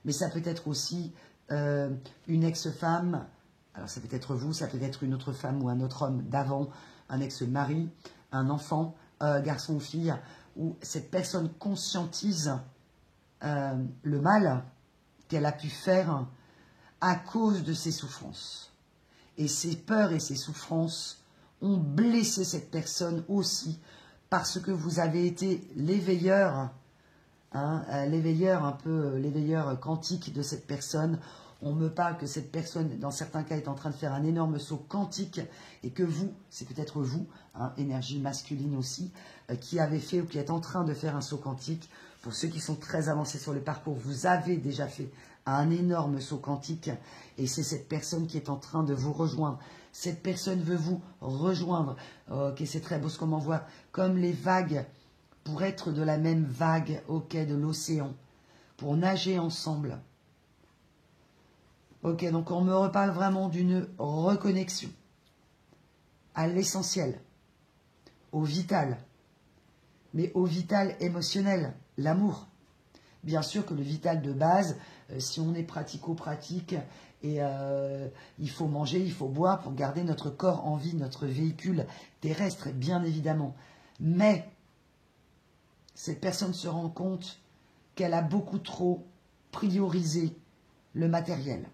mais ça peut être aussi une ex-femme. Alors ça peut être vous, ça peut être une autre femme ou un autre homme d'avant, un ex-mari, un enfant, garçon ou fille, où cette personne conscientise le mal qu'elle a pu faire à cause de ses souffrances. Et ses peurs et ses souffrances ont blessé cette personne aussi parce que vous avez été l'éveilleur, l'éveilleur un peu, l'éveilleur quantique de cette personne. On me parle que cette personne, dans certains cas, est en train de faire un énorme saut quantique et que vous, c'est peut-être vous, énergie masculine aussi, qui avez fait ou qui êtes en train de faire un saut quantique. Pour ceux qui sont très avancés sur le parcours, vous avez déjà fait un énorme saut quantique et c'est cette personne qui est en train de vous rejoindre. Cette personne veut vous rejoindre. Ok, c'est très beau ce qu'on m'envoie. Comme les vagues, pour être de la même vague, ok, de l'océan, pour nager ensemble. Ok, donc on me reparle vraiment d'une reconnexion à l'essentiel, au vital, mais au vital émotionnel, l'amour. Bien sûr que le vital de base, si on est pratico-pratique, et il faut manger, il faut boire pour garder notre corps en vie, notre véhicule terrestre, bien évidemment. Mais cette personne se rend compte qu'elle a beaucoup trop priorisé le matériel.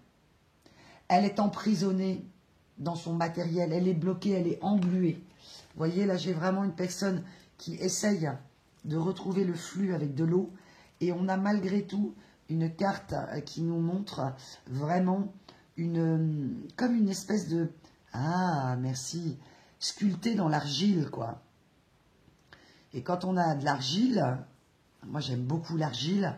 Elle est emprisonnée dans son matériel, elle est bloquée, elle est engluée. Vous voyez, là, j'ai vraiment une personne qui essaye de retrouver le flux avec de l'eau. Et on a malgré tout une carte qui nous montre vraiment comme une espèce de... Ah, merci. Sculpté dans l'argile, quoi. Et quand on a de l'argile, moi j'aime beaucoup l'argile,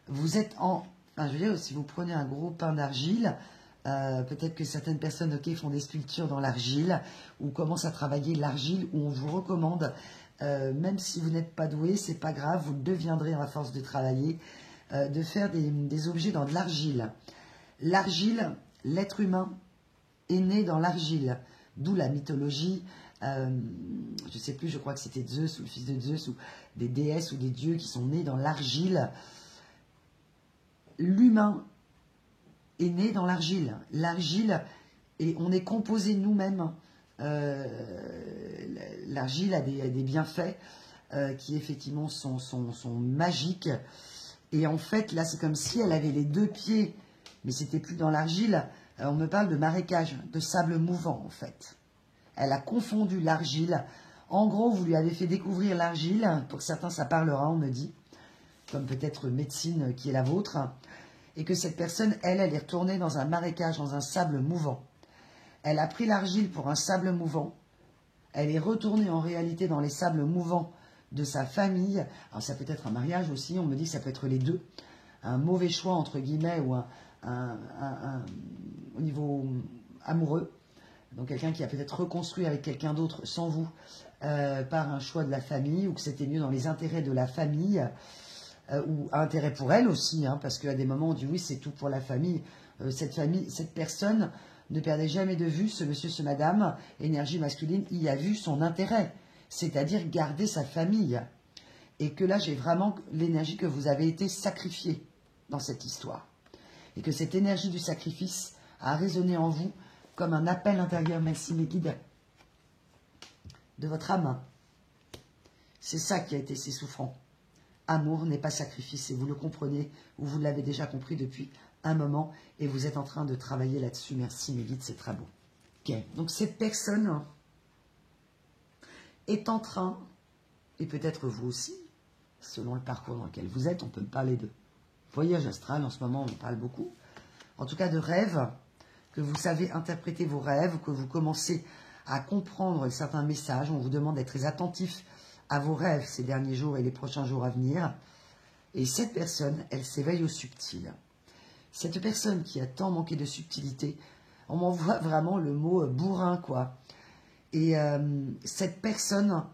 vous êtes en... Enfin, je veux dire, si vous prenez un gros pain d'argile, peut-être que certaines personnes font des sculptures dans l'argile ou commencent à travailler l'argile, où on vous recommande, même si vous n'êtes pas doué, c'est pas grave, vous le deviendrez à force de travailler, de faire des objets dans de l'argile. L'argile, l'être humain est né dans l'argile, d'où la mythologie, je ne sais plus, je crois que c'était Zeus ou le fils de Zeus, ou des déesses ou des dieux qui sont nés dans l'argile. L'humain est né dans l'argile. L'argile, et on est composé nous-mêmes. L'argile a des bienfaits qui effectivement sont magiques. Et en fait, là, c'est comme si elle avait les deux pieds, mais c'était plus dans l'argile. On me parle de marécage, de sable mouvant, en fait. Elle a confondu l'argile. En gros, vous lui avez fait découvrir l'argile. Pour certains, ça parlera, on me dit. Comme peut-être médecine qui est la vôtre. Et que cette personne, elle est retournée dans un marécage, dans un sable mouvant. Elle a pris l'argile pour un sable mouvant. Elle est retournée en réalité dans les sables mouvants de sa famille. Alors ça peut être un mariage aussi, on me dit que ça peut être les deux. Un mauvais choix, entre guillemets, ou au niveau amoureux. Donc quelqu'un qui a peut-être reconstruit avec quelqu'un d'autre sans vous, par un choix de la famille, ou que c'était mieux dans les intérêts de la famille, ou intérêt pour elle aussi, hein, parce qu'à des moments on dit oui, c'est tout pour la famille. Cette personne ne perdait jamais de vue, ce monsieur, ce madame, énergie masculine, il a vu son intérêt, c'est-à-dire garder sa famille. Et que là, j'ai vraiment l'énergie que vous avez été sacrifié dans cette histoire. Et que cette énergie du sacrifice a résonné en vous comme un appel intérieur, merci mes guides, de votre âme. C'est ça qui a été si souffrant. Amour n'est pas sacrifice, et vous le comprenez, ou vous l'avez déjà compris depuis un moment, et vous êtes en train de travailler là-dessus. Merci mes guides, c'est très beau. Ok, donc cette personne est en train, et peut-être vous aussi, selon le parcours dans lequel vous êtes, on peut me parler de voyage astral, en ce moment on parle beaucoup, en tout cas de rêves, que vous savez interpréter vos rêves, que vous commencez à comprendre certains messages, on vous demande d'être très attentif à vos rêves ces derniers jours et les prochains jours à venir. Et cette personne, elle s'éveille au subtil. Cette personne qui a tant manqué de subtilité, on m'envoie vraiment le mot bourrin, quoi. Et cette personne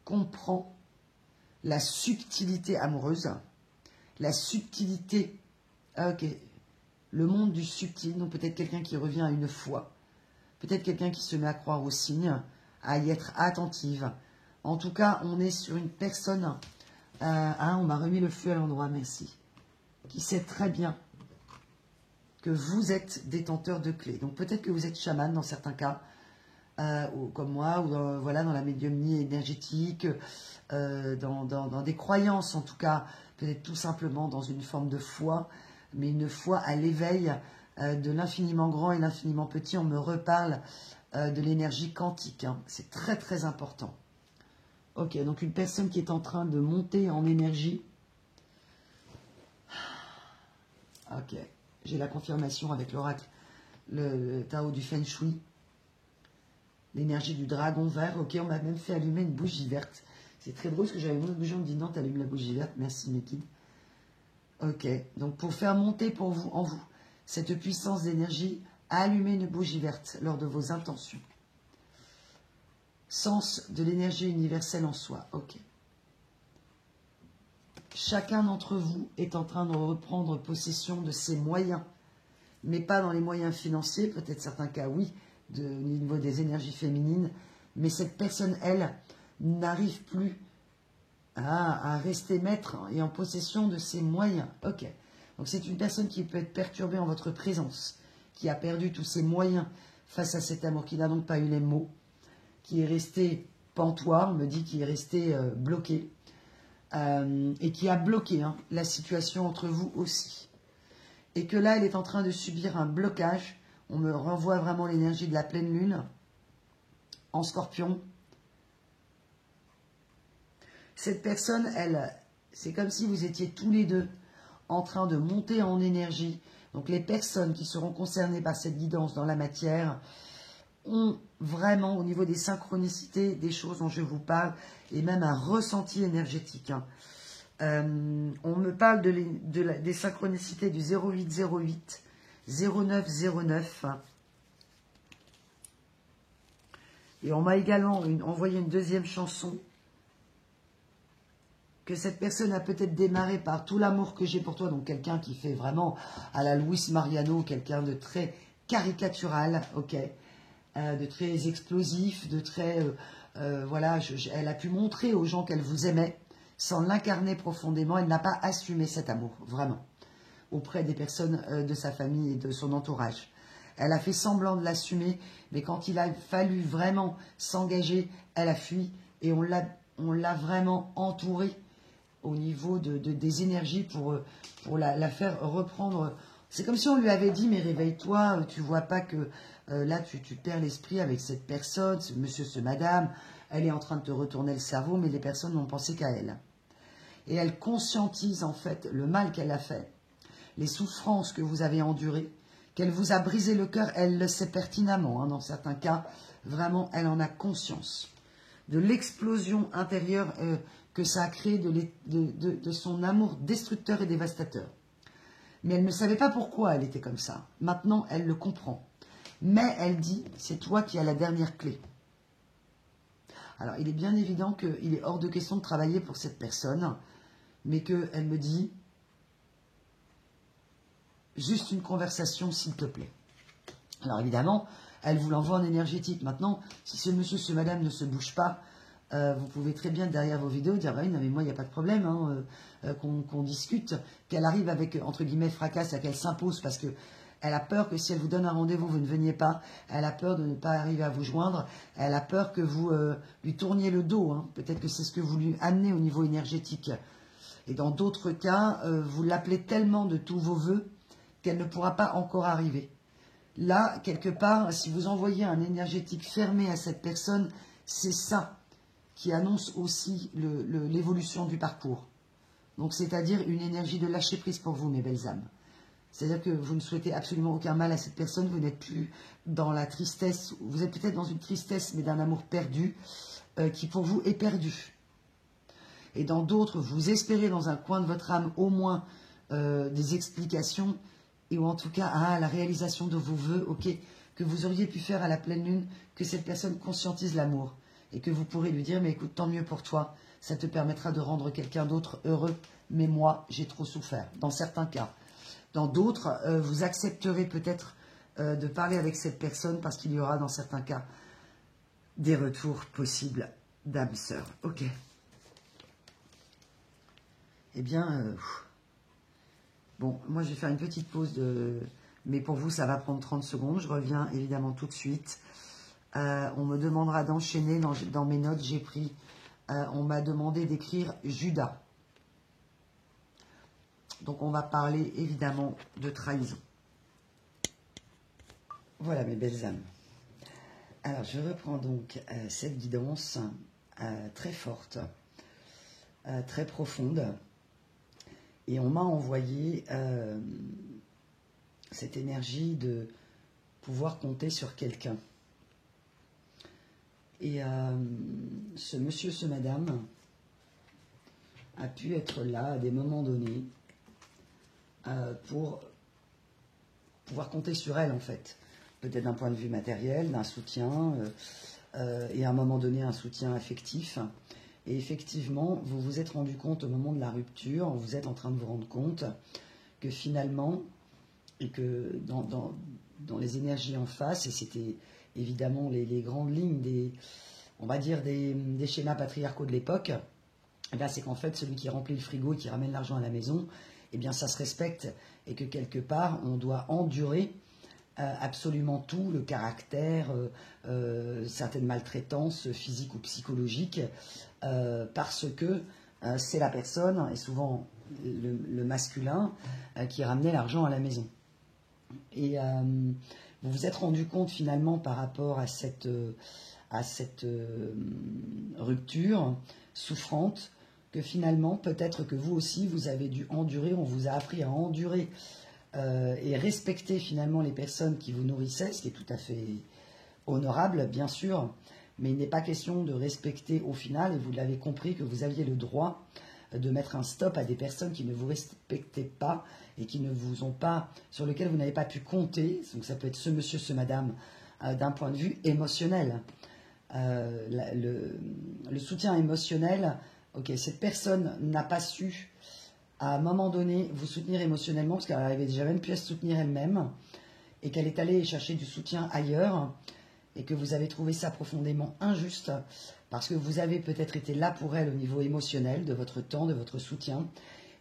comprend la subtilité amoureuse, la subtilité, ok, le monde du subtil, donc peut-être quelqu'un qui revient à une foi, peut-être quelqu'un qui se met à croire aux signes, à y être attentive. En tout cas, on est sur une personne, on m'a remis le feu à l'endroit, merci, qui sait très bien que vous êtes détenteur de clés. Donc peut-être que vous êtes chaman dans certains cas, ou comme moi, ou voilà, dans la médiumnie énergétique, dans des croyances en tout cas, peut-être tout simplement dans une forme de foi, mais une foi à l'éveil de l'infiniment grand et l'infiniment petit. On me reparle de l'énergie quantique, hein. C'est très très important. Ok, donc une personne qui est en train de monter en énergie. Ok, j'ai la confirmation avec l'oracle, le Tao du Feng Shui. L'énergie du dragon vert. Ok, on m'a même fait allumer une bougie verte. C'est très drôle parce que j'avais une autre bougie, on me dit non, t'allumes la bougie verte. Merci mes guides. Ok, donc pour faire monter pour vous, en vous, cette puissance d'énergie, allumez une bougie verte lors de vos intentions. Sens de l'énergie universelle en soi. Ok. Chacun d'entre vous est en train de reprendre possession de ses moyens, mais pas dans les moyens financiers, peut-être certains cas oui, au niveau des énergies féminines, mais cette personne, elle, n'arrive plus à rester maître et en possession de ses moyens. Ok. Donc c'est une personne qui peut être perturbée en votre présence, qui a perdu tous ses moyens face à cet amour, qui n'a donc pas eu les mots, qui est resté pantois, on me dit qu'il est resté bloqué, et qui a bloqué la situation entre vous aussi. Et que là, elle est en train de subir un blocage. On me renvoie vraiment l'énergie de la pleine lune en Scorpion. Cette personne, elle, c'est comme si vous étiez tous les deux en train de monter en énergie. Donc les personnes qui seront concernées par cette guidance dans la matière ont vraiment au niveau des synchronicités, des choses dont je vous parle, et même un ressenti énergétique. On me parle des synchronicités du 0808, 0909. Et on m'a également envoyé une deuxième chanson que cette personne a peut-être démarré par tout l'amour que j'ai pour toi, donc quelqu'un qui fait vraiment à la Luis Mariano, quelqu'un de très caricatural, ok, de très explosif, de très... voilà, elle a pu montrer aux gens qu'elle vous aimait, sans l'incarner profondément. Elle n'a pas assumé cet amour, vraiment, auprès des personnes de sa famille et de son entourage. Elle a fait semblant de l'assumer, mais quand il a fallu vraiment s'engager, elle a fui, et on l'a vraiment entourée au niveau des énergies pour la faire reprendre. C'est comme si on lui avait dit, mais réveille-toi, tu vois pas que là tu perds l'esprit avec cette personne, ce monsieur, ce madame, elle est en train de te retourner le cerveau, mais les personnes n'ont pensé qu'à elle. Et elle conscientise en fait le mal qu'elle a fait, les souffrances que vous avez endurées, qu'elle vous a brisé le cœur, elle le sait pertinemment, hein, dans certains cas, vraiment, elle en a conscience. De l'explosion intérieure que ça a créé, de son amour destructeur et dévastateur. Mais elle ne savait pas pourquoi elle était comme ça. Maintenant, elle le comprend. Mais elle dit, c'est toi qui as la dernière clé. Alors, il est bien évident qu'il est hors de question de travailler pour cette personne, mais qu'elle me dit, juste une conversation, s'il te plaît. Alors, évidemment, elle vous l'envoie en énergétique. Maintenant, si ce monsieur, ce madame ne se bouge pas, vous pouvez très bien, derrière vos vidéos, dire, bah oui, non, mais moi, il n'y a pas de problème, hein, qu'on discute, qu'elle arrive avec, entre guillemets, fracas, à qu'elle s'impose, parce que elle a peur que si elle vous donne un rendez-vous, vous ne veniez pas. Elle a peur de ne pas arriver à vous joindre. Elle a peur que vous lui tourniez le dos. Hein. Peut-être que c'est ce que vous lui amenez au niveau énergétique. Et dans d'autres cas, vous l'appelez tellement de tous vos vœux qu'elle ne pourra pas encore arriver. Là, quelque part, si vous envoyez un énergétique fermé à cette personne, c'est ça qui annonce aussi l'évolution du parcours. Donc, c'est-à-dire une énergie de lâcher prise pour vous, mes belles âmes. C'est-à-dire que vous ne souhaitez absolument aucun mal à cette personne, vous n'êtes plus dans la tristesse, vous êtes peut-être dans une tristesse, mais d'un amour perdu, qui pour vous est perdu. Et dans d'autres, vous espérez dans un coin de votre âme au moins des explications, ou en tout cas la réalisation de vos vœux, que vous auriez pu faire à la pleine lune, que cette personne conscientise l'amour, et que vous pourrez lui dire, mais écoute, tant mieux pour toi, ça te permettra de rendre quelqu'un d'autre heureux, mais moi, j'ai trop souffert, dans certains cas. Dans d'autres, vous accepterez peut-être de parler avec cette personne parce qu'il y aura dans certains cas des retours possibles d'âme sœur. Ok. Eh bien, bon, moi je vais faire une petite pause, mais pour vous ça va prendre 30 secondes. Je reviens évidemment tout de suite. On me demandera d'enchaîner, dans mes notes j'ai pris, on m'a demandé d'écrire Judas. Donc on va parler évidemment de trahison. Voilà mes belles âmes. Alors je reprends donc cette guidance très forte, très profonde. Et on m'a envoyé cette énergie de pouvoir compter sur quelqu'un. Et ce monsieur, ce madame a pu être là à des moments donnés pour pouvoir compter sur elle en fait. Peut-être d'un point de vue matériel, d'un soutien, et à un moment donné un soutien affectif. Et effectivement, vous vous êtes rendu compte au moment de la rupture, vous êtes en train de vous rendre compte que finalement, et que dans les énergies en face, et c'était évidemment les grandes lignes on va dire des schémas patriarcaux de l'époque, c'est qu'en fait, celui qui remplit le frigo et qui ramène l'argent à la maison, eh bien ça se respecte, et que quelque part, on doit endurer absolument tout, le caractère, certaines maltraitances physiques ou psychologiques, parce que c'est la personne, et souvent le masculin, qui ramenait l'argent à la maison. Et vous vous êtes rendu compte finalement par rapport à cette rupture souffrante, que finalement peut-être que vous aussi vous avez dû endurer, on vous a appris à endurer et respecter finalement les personnes qui vous nourrissaient, ce qui est tout à fait honorable bien sûr, mais il n'est pas question de respecter au final, et vous l'avez compris, que vous aviez le droit de mettre un stop à des personnes qui ne vous respectaient pas et qui ne vous ont pas, sur lesquelles vous n'avez pas pu compter. Donc ça peut être ce monsieur, ce madame, d'un point de vue émotionnel. Le soutien émotionnel, ok, cette personne n'a pas su à un moment donné vous soutenir émotionnellement, parce qu'elle n'arrivait déjà même plus à se soutenir elle-même, et qu'elle est allée chercher du soutien ailleurs, et que vous avez trouvé ça profondément injuste, parce que vous avez peut-être été là pour elle au niveau émotionnel, de votre temps, de votre soutien,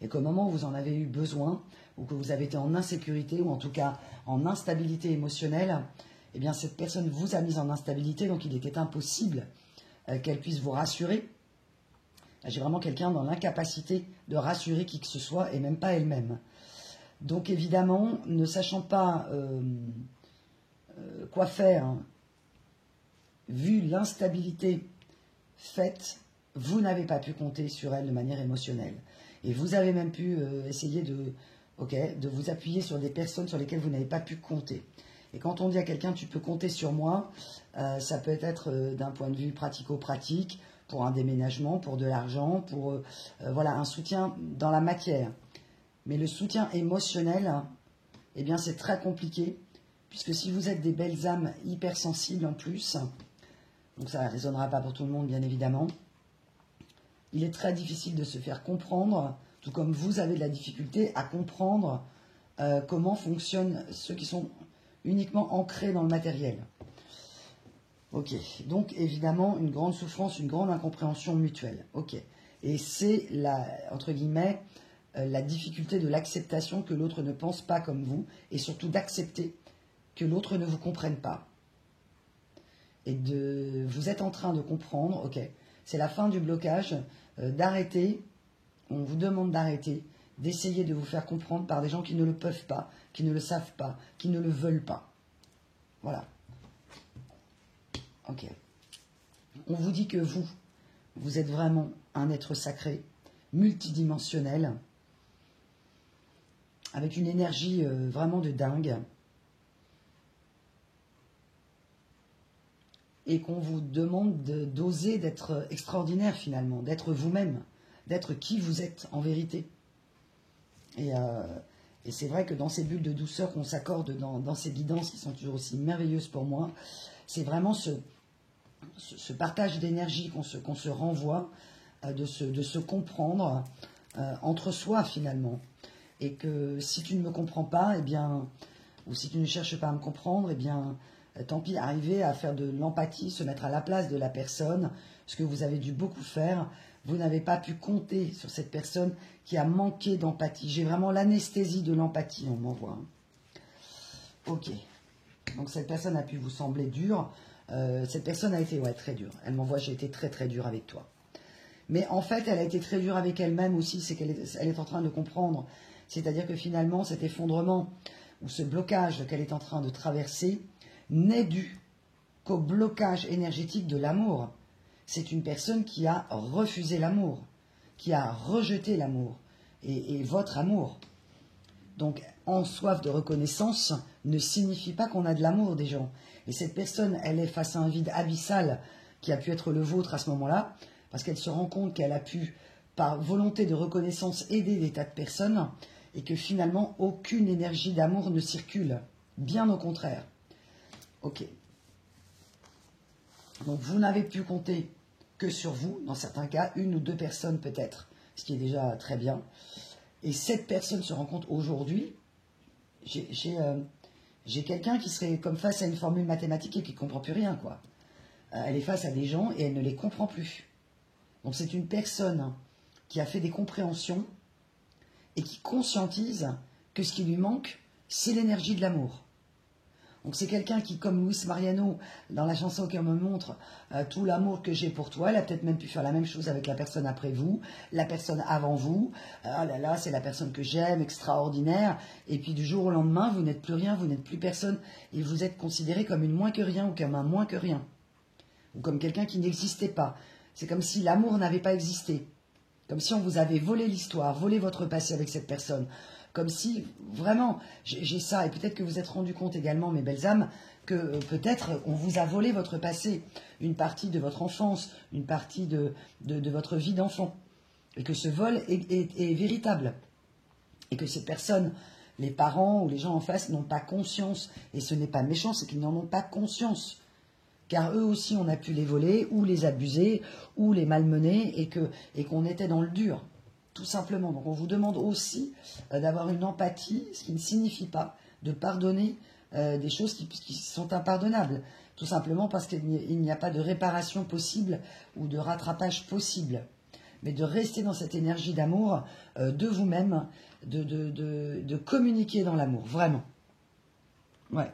et qu'au moment où vous en avez eu besoin, ou que vous avez été en insécurité, ou en tout cas en instabilité émotionnelle, eh bien cette personne vous a mis en instabilité, donc il était impossible qu'elle puisse vous rassurer, J'ai vraiment quelqu'un dans l'incapacité de rassurer qui que ce soit, et même pas elle-même. Donc évidemment, ne sachant pas quoi faire, hein, vu l'instabilité faite, vous n'avez pas pu compter sur elle de manière émotionnelle. Et vous avez même pu essayer de vous appuyer sur des personnes sur lesquelles vous n'avez pas pu compter. Et quand on dit à quelqu'un « tu peux compter sur moi », ça peut être d'un point de vue pratico-pratique, pour un déménagement, pour de l'argent, pour voilà, un soutien dans la matière. Mais le soutien émotionnel, eh bien c'est très compliqué, puisque si vous êtes des belles âmes hypersensibles en plus, donc ça ne résonnera pas pour tout le monde bien évidemment, il est très difficile de se faire comprendre, tout comme vous avez de la difficulté à comprendre comment fonctionnent ceux qui sont uniquement ancrés dans le matériel. Ok, donc évidemment une grande souffrance, une grande incompréhension mutuelle. Ok, et c'est entre guillemets la difficulté de l'acceptation que l'autre ne pense pas comme vous, et surtout d'accepter que l'autre ne vous comprenne pas. Et vous êtes en train de comprendre, ok, c'est la fin du blocage, d'arrêter, on vous demande d'arrêter, d'essayer de vous faire comprendre par des gens qui ne le peuvent pas, qui ne le savent pas, qui ne le veulent pas. Voilà. Ok. On vous dit que vous êtes vraiment un être sacré, multidimensionnel, avec une énergie vraiment de dingue, et qu'on vous demande d'oser d'être extraordinaire finalement, d'être vous-même, d'être qui vous êtes en vérité. Et c'est vrai que dans ces bulles de douceur qu'on s'accorde dans ces guidances qui sont toujours aussi merveilleuses pour moi, c'est vraiment ce partage d'énergie qu'on se renvoie, de se comprendre entre soi finalement. Et que si tu ne me comprends pas, eh bien, ou si tu ne cherches pas à me comprendre, eh bien, tant pis, arriver à faire de l'empathie, se mettre à la place de la personne, ce que vous avez dû beaucoup faire. Vous n'avez pas pu compter sur cette personne qui a manqué d'empathie. J'ai vraiment l'anesthésie de l'empathie, on m'envoie. Ok. Donc cette personne a pu vous sembler dure. Cette personne a été très dure. Elle m'envoie, j'ai été très très dure avec toi. Mais en fait, elle a été très dure avec elle-même aussi, c'est qu'elle est en train de comprendre. C'est-à-dire que finalement, cet effondrement ou ce blocage qu'elle est en train de traverser n'est dû qu'au blocage énergétique de l'amour. C'est une personne qui a refusé l'amour, qui a rejeté l'amour, et votre amour. Donc, en soif de reconnaissance ne signifie pas qu'on a de l'amour des gens. Et cette personne, elle est face à un vide abyssal qui a pu être le vôtre à ce moment-là, parce qu'elle se rend compte qu'elle a pu, par volonté de reconnaissance, aider des tas de personnes, et que finalement, aucune énergie d'amour ne circule. Bien au contraire. Ok. Donc, vous n'avez pu compter que sur vous, dans certains cas, une ou deux personnes peut-être, ce qui est déjà très bien. Et cette personne se rend compte aujourd'hui, j'ai quelqu'un qui serait comme face à une formule mathématique et qui ne comprend plus rien, quoi. Elle est face à des gens et elle ne les comprend plus. Donc c'est une personne qui a fait des compréhensions et qui conscientise que ce qui lui manque, c'est l'énergie de l'amour. Donc c'est quelqu'un qui, comme Luis Mariano, dans la chanson qu'elle me montre, tout l'amour que j'ai pour toi, elle a peut-être même pu faire la même chose avec la personne après vous, la personne avant vous, ah là là, c'est la personne que j'aime, extraordinaire, et puis du jour au lendemain, vous n'êtes plus rien, vous n'êtes plus personne, et vous êtes considéré comme une moins que rien, ou comme un moins que rien, ou comme quelqu'un qui n'existait pas. C'est comme si l'amour n'avait pas existé, comme si on vous avait volé l'histoire, volé votre passé avec cette personne. Comme si, vraiment, j'ai ça, et peut-être que vous êtes rendu compte également, mes belles âmes, que peut-être on vous a volé votre passé, une partie de votre enfance, une partie de votre vie d'enfant, et que ce vol est véritable, et que ces personnes, les parents ou les gens en face, n'ont pas conscience, et ce n'est pas méchant, c'est qu'ils n'en ont pas conscience, car eux aussi on a pu les voler, ou les abuser, ou les malmener, et qu'on était dans le dur. Tout simplement. Donc on vous demande aussi d'avoir une empathie, ce qui ne signifie pas de pardonner des choses qui sont impardonnables. Tout simplement parce qu'il n'y a pas de réparation possible ou de rattrapage possible. Mais de rester dans cette énergie d'amour de vous-même, de communiquer dans l'amour, vraiment. Ouais.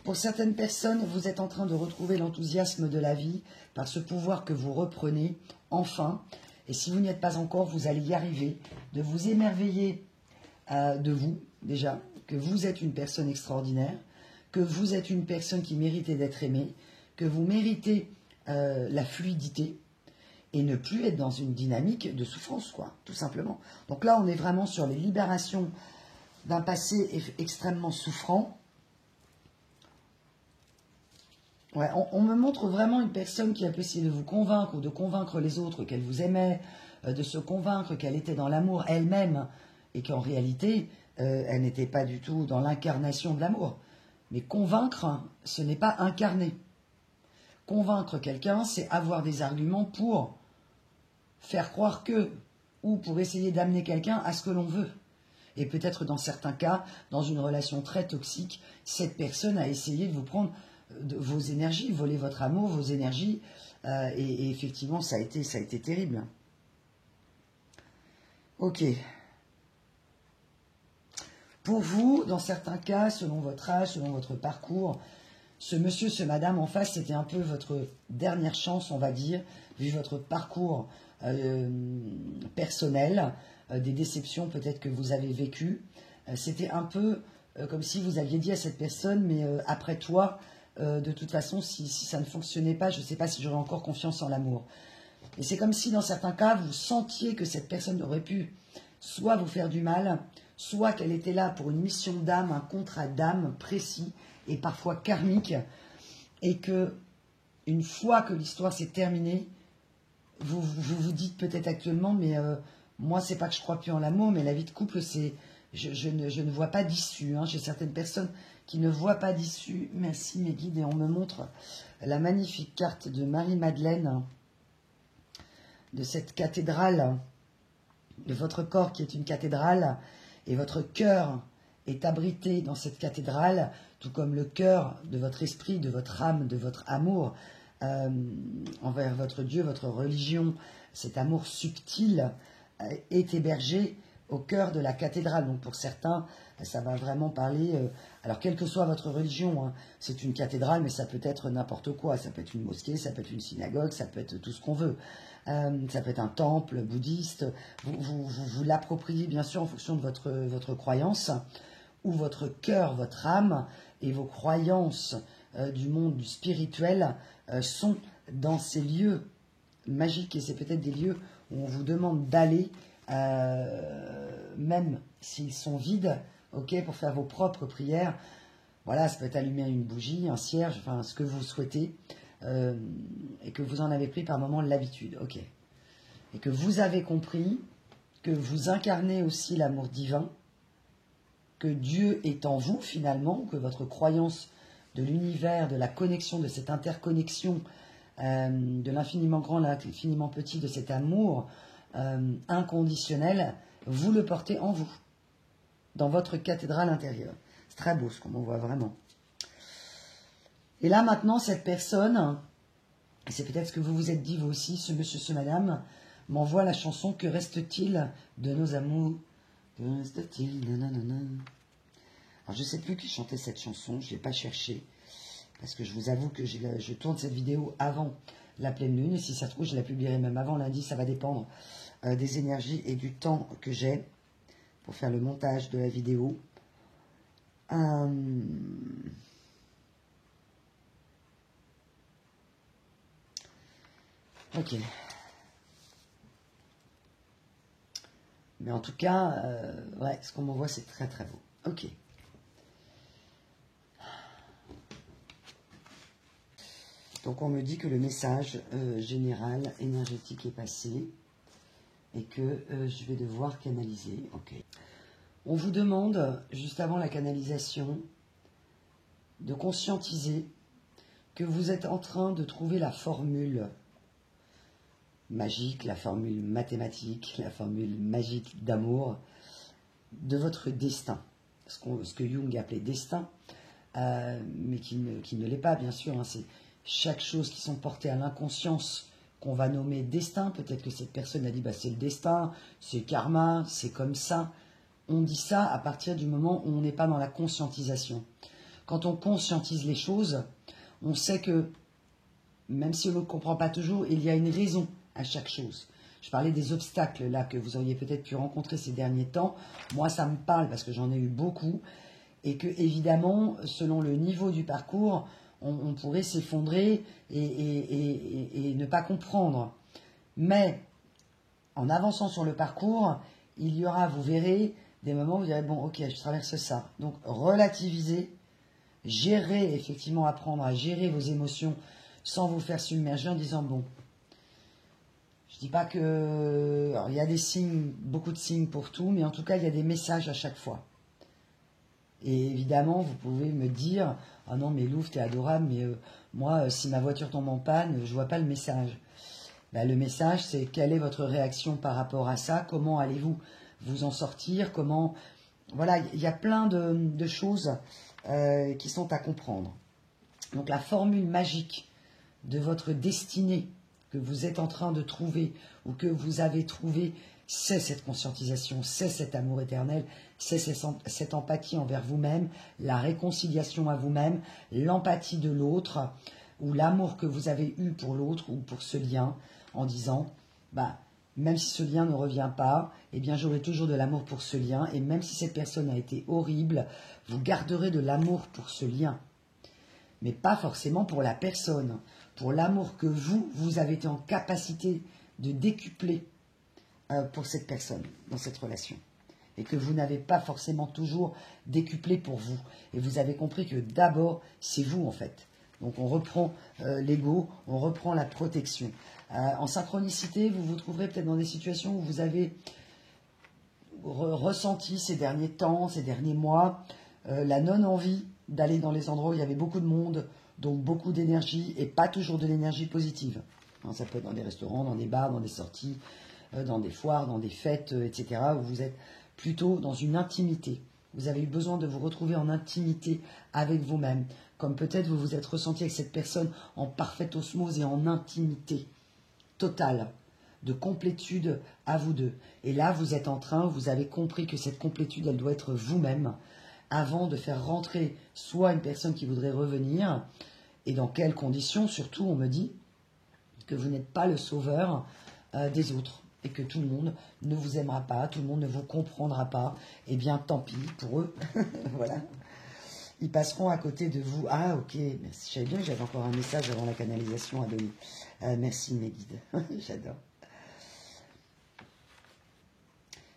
Pour certaines personnes, vous êtes en train de retrouver l'enthousiasme de la vie par ce pouvoir que vous reprenez, enfin. Et si vous n'y êtes pas encore, vous allez y arriver, de vous émerveiller de vous, déjà, que vous êtes une personne extraordinaire, que vous êtes une personne qui méritait d'être aimée, que vous méritez la fluidité et ne plus être dans une dynamique de souffrance, quoi, tout simplement. Donc là, on est vraiment sur les libérations d'un passé extrêmement souffrant. Ouais, on me montre vraiment une personne qui a pu essayer de vous convaincre ou de convaincre les autres qu'elle vous aimait, de se convaincre qu'elle était dans l'amour elle-même et qu'en réalité, elle n'était pas du tout dans l'incarnation de l'amour. Mais convaincre, ce n'est pas incarner. Convaincre quelqu'un, c'est avoir des arguments pour faire croire que, ou pour essayer d'amener quelqu'un à ce que l'on veut. Et peut-être dans certains cas, dans une relation très toxique, cette personne a essayé de vous prendre vos énergies, voler votre amour, vos énergies, et effectivement, ça a été terrible. Ok. Pour vous, dans certains cas, selon votre âge, selon votre parcours, ce monsieur, ce madame en face, c'était un peu votre dernière chance, on va dire, vu votre parcours personnel, des déceptions peut-être que vous avez vécues. C'était un peu comme si vous aviez dit à cette personne, mais après toi, de toute façon, si ça ne fonctionnait pas, je ne sais pas si j'aurais encore confiance en l'amour. Et c'est comme si dans certains cas, vous sentiez que cette personne aurait pu soit vous faire du mal, soit qu'elle était là pour une mission d'âme, un contrat d'âme précis et parfois karmique, et que une fois que l'histoire s'est terminée, vous vous dites peut-être actuellement, mais moi, c'est pas que je crois plus en l'amour, mais la vie de couple, c'est je ne vois pas d'issue. Hein. J'ai certaines personnes qui ne voient pas d'issue. Merci mes guides, et on me montre la magnifique carte de Marie-Madeleine, de cette cathédrale, de votre corps qui est une cathédrale, et votre cœur est abrité dans cette cathédrale, tout comme le cœur de votre esprit, de votre âme, de votre amour envers votre Dieu, votre religion. Cet amour subtil est hébergé au cœur de la cathédrale. Donc pour certains, ça va vraiment parler... alors quelle que soit votre religion, hein, c'est une cathédrale, mais ça peut être n'importe quoi. Ça peut être une mosquée, ça peut être une synagogue, ça peut être tout ce qu'on veut. Ça peut être un temple bouddhiste. Vous l'appropriez bien sûr en fonction de votre croyance, ou votre cœur, votre âme et vos croyances du monde du spirituel sont dans ces lieux magiques. Et c'est peut-être des lieux où on vous demande d'aller, même s'ils sont vides, ok, pour faire vos propres prières. Voilà, ça peut être allumer une bougie, un cierge, enfin ce que vous souhaitez, et que vous en avez pris par moment l'habitude, ok. Et que vous avez compris que vous incarnez aussi l'amour divin, que Dieu est en vous finalement, que votre croyance de l'univers, de la connexion, de cette interconnexion, de l'infiniment grand, l'infiniment petit, de cet amour inconditionnel, vous le portez en vous, dans votre cathédrale intérieure. C'est très beau ce qu'on en voit vraiment. Et là maintenant, cette personne, et c'est peut-être ce que vous vous êtes dit vous aussi, ce monsieur, ce madame, m'envoie la chanson « Que reste-t-il de nos amours ?» Que reste-t-il? Nanana. Alors, je ne sais plus qui chantait cette chanson, je ne l'ai pas cherché, parce que je vous avoue que je tourne cette vidéo avant la pleine lune, et si ça se trouve, je la publierai même avant lundi, ça va dépendre des énergies et du temps que j'ai pour faire le montage de la vidéo. Ok. Mais en tout cas, ouais, ce qu'on m'envoie, c'est très très beau. Ok. Donc on me dit que le message général, énergétique est passé et que je vais devoir canaliser. Ok. On vous demande, juste avant la canalisation, de conscientiser que vous êtes en train de trouver la formule magique, la formule mathématique, la formule magique d'amour de votre destin. Ce que Jung appelait destin, mais qui ne l'est pas, bien sûr. Hein, c'est chaque chose qui sont portées à l'inconscience qu'on va nommer destin. Peut-être que cette personne a dit bah, c'est le destin, c'est karma, c'est comme ça. On dit ça à partir du moment où on n'est pas dans la conscientisation. quand on conscientise les choses, on sait que, même si on ne comprend pas toujours, il y a une raison à chaque chose. Je parlais des obstacles là que vous auriez peut-être pu rencontrer ces derniers temps. Moi, ça me parle parce que j'en ai eu beaucoup. Et que, évidemment, selon le niveau du parcours, on pourrait s'effondrer et ne pas comprendre. Mais, en avançant sur le parcours, il y aura, vous verrez, des moments où vous direz, bon, ok, je traverse ça. Donc, relativiser, gérer, effectivement, apprendre à gérer vos émotions sans vous faire submerger en disant, bon, je dis pas que... Alors, il y a des signes, beaucoup de signes pour tout, mais en tout cas, il y a des messages à chaque fois. Et évidemment, vous pouvez me dire, ah non, mais Louf, t'es adorable, mais moi, si ma voiture tombe en panne, je vois pas le message. Ben, le message, c'est quelle est votre réaction par rapport à ça, comment allez-vous vous en sortir, comment... Voilà, il y a plein de choses qui sont à comprendre. Donc la formule magique de votre destinée que vous êtes en train de trouver ou que vous avez trouvé, c'est cette conscientisation, c'est cet amour éternel, c'est cette empathie envers vous-même, la réconciliation à vous-même, l'empathie de l'autre ou l'amour que vous avez eu pour l'autre ou pour ce lien en disant, bah, même si ce lien ne revient pas, eh bien j'aurai toujours de l'amour pour ce lien et même si cette personne a été horrible, vous garderez de l'amour pour ce lien. Mais pas forcément pour la personne, pour l'amour que vous avez été en capacité de décupler pour cette personne, dans cette relation. Et que vous n'avez pas forcément toujours décuplé pour vous. Et vous avez compris que d'abord, c'est vous en fait. Donc on reprend l'ego, on reprend la protection. En synchronicité, vous vous trouverez peut-être dans des situations où vous avez ressenti ces derniers temps, ces derniers mois, la non-envie d'aller dans les endroits où il y avait beaucoup de monde, donc beaucoup d'énergie, et pas toujours de l'énergie positive. Ça peut être dans des restaurants, dans des bars, dans des sorties, dans des foires, dans des fêtes, etc., où vous êtes plutôt dans une intimité. Vous avez eu besoin de vous retrouver en intimité avec vous-même, comme peut-être vous vous êtes ressenti avec cette personne en parfaite osmose et en intimité totale, de complétude à vous deux. Et là, vous êtes en train, vous avez compris que cette complétude, elle doit être vous-même, avant de faire rentrer soit une personne qui voudrait revenir, et dans quelles conditions, surtout, on me dit que vous n'êtes pas le sauveur des autres, et que tout le monde ne vous aimera pas, tout le monde ne vous comprendra pas, eh bien, tant pis pour eux, voilà. Ils passeront à côté de vous. Ah, ok, merci. Je savais bien que j'avais encore un message avant la canalisation à donner. Merci, mes guides. J'adore.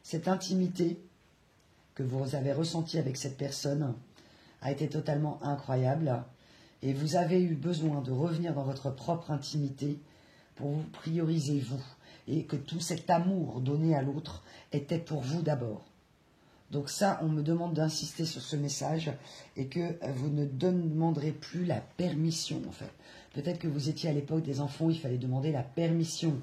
Cette intimité que vous avez ressentie avec cette personne a été totalement incroyable. Et vous avez eu besoin de revenir dans votre propre intimité pour vous prioriser vous. Et que tout cet amour donné à l'autre était pour vous d'abord. Donc ça, on me demande d'insister sur ce message et que vous ne demanderez plus la permission, en fait. Peut-être que vous étiez à l'époque des enfants, il fallait demander la permission.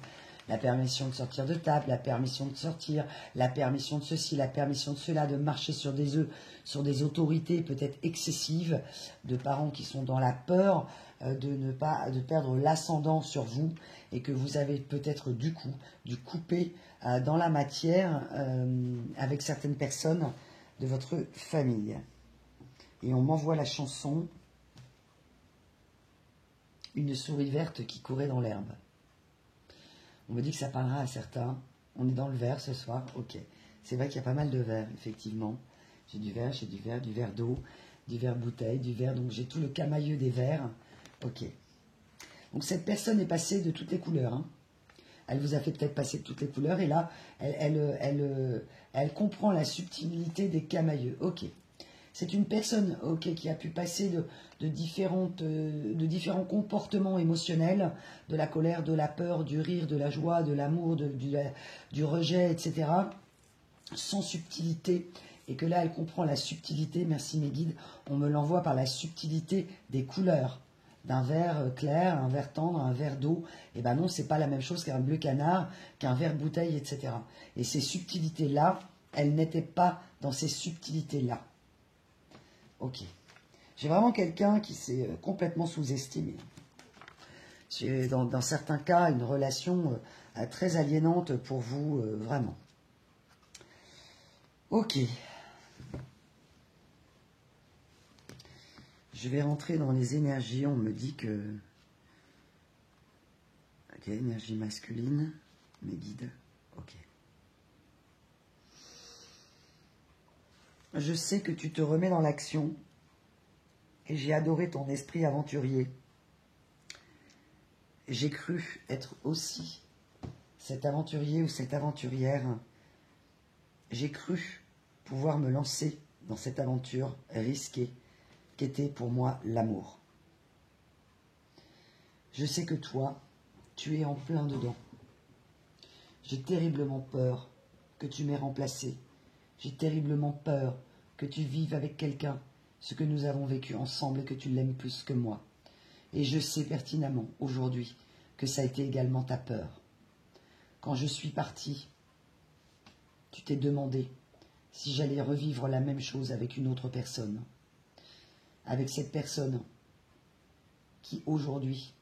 La permission de sortir de table, la permission de sortir, la permission de ceci, la permission de cela, de marcher sur des œufs, sur des autorités peut-être excessives, de parents qui sont dans la peur de perdre l'ascendant sur vous et que vous avez peut-être du coup dû couper dans la matière avec certaines personnes de votre famille. Et on m'envoie la chanson « Une souris verte qui courait dans l'herbe ». On me dit que ça parlera à certains. On est dans le vert ce soir, ok. C'est vrai qu'il y a pas mal de verres, effectivement. J'ai du verre d'eau, du verre bouteille, du verre, donc j'ai tout le camailleux des verres. Ok. Donc cette personne est passée de toutes les couleurs. Hein. Elle vous a fait peut-être passer de toutes les couleurs. Et là, elle comprend la subtilité des camailleux. Ok. C'est une personne qui a pu passer de différents comportements émotionnels, de la colère, de la peur, du rire, de la joie, de l'amour, du rejet, etc., sans subtilité. Et que là, elle comprend la subtilité, merci mes guides, on me l'envoie par la subtilité des couleurs. D'un vert clair, un vert tendre, un vert d'eau. Et ben non, c'est pas la même chose qu'un bleu canard, qu'un vert bouteille, etc. Et ces subtilités-là, elles n'étaient pas dans ces subtilités-là. Ok. J'ai vraiment quelqu'un qui s'est complètement sous-estimé. J'ai dans certains cas une relation très aliénante pour vous, vraiment. Ok. Je vais rentrer dans les énergies. On me dit que... Ok, énergie masculine. Mes guides. Ok. Je sais que tu te remets dans l'action. Et j'ai adoré ton esprit aventurier. J'ai cru être aussi cet aventurier ou cette aventurière. J'ai cru pouvoir me lancer dans cette aventure risquée qu'était pour moi l'amour. Je sais que toi, tu es en plein dedans. J'ai terriblement peur que tu m'aies remplacé. J'ai terriblement peur que tu vives avec quelqu'un ce que nous avons vécu ensemble et que tu l'aimes plus que moi. Et je sais pertinemment aujourd'hui que ça a été également ta peur. Quand je suis partie, tu t'es demandé si j'allais revivre la même chose avec une autre personne. Avec cette personne qui aujourd'hui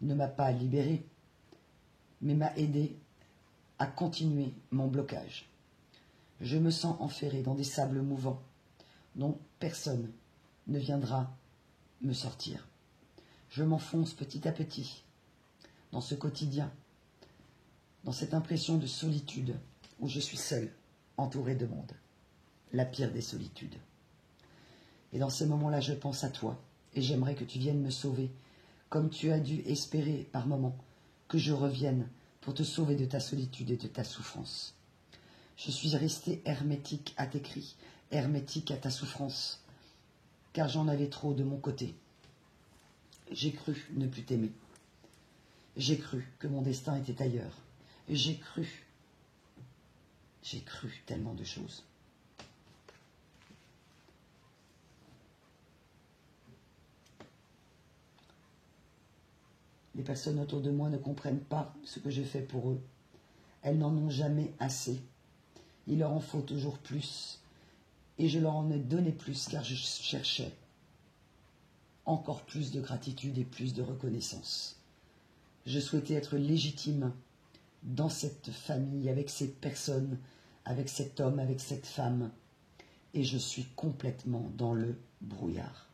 ne m'a pas libérée, mais m'a aidé à continuer mon blocage. Je me sens enferré dans des sables mouvants dont personne ne viendra me sortir. Je m'enfonce petit à petit dans ce quotidien, dans cette impression de solitude où je suis seul, entouré de monde, la pire des solitudes. Et dans ces moments-là, je pense à toi et j'aimerais que tu viennes me sauver, comme tu as dû espérer par moments que je revienne pour te sauver de ta solitude et de ta souffrance. Je suis resté hermétique à tes cris, hermétique à ta souffrance, car j'en avais trop de mon côté. J'ai cru ne plus t'aimer. J'ai cru que mon destin était ailleurs. J'ai cru tellement de choses. Les personnes autour de moi ne comprennent pas ce que je fais pour eux. Elles n'en ont jamais assez. Il leur en faut toujours plus. Et je leur en ai donné plus car je cherchais encore plus de gratitude et plus de reconnaissance. Je souhaitais être légitime dans cette famille, avec ces personnes, avec cet homme, avec cette femme. Et je suis complètement dans le brouillard.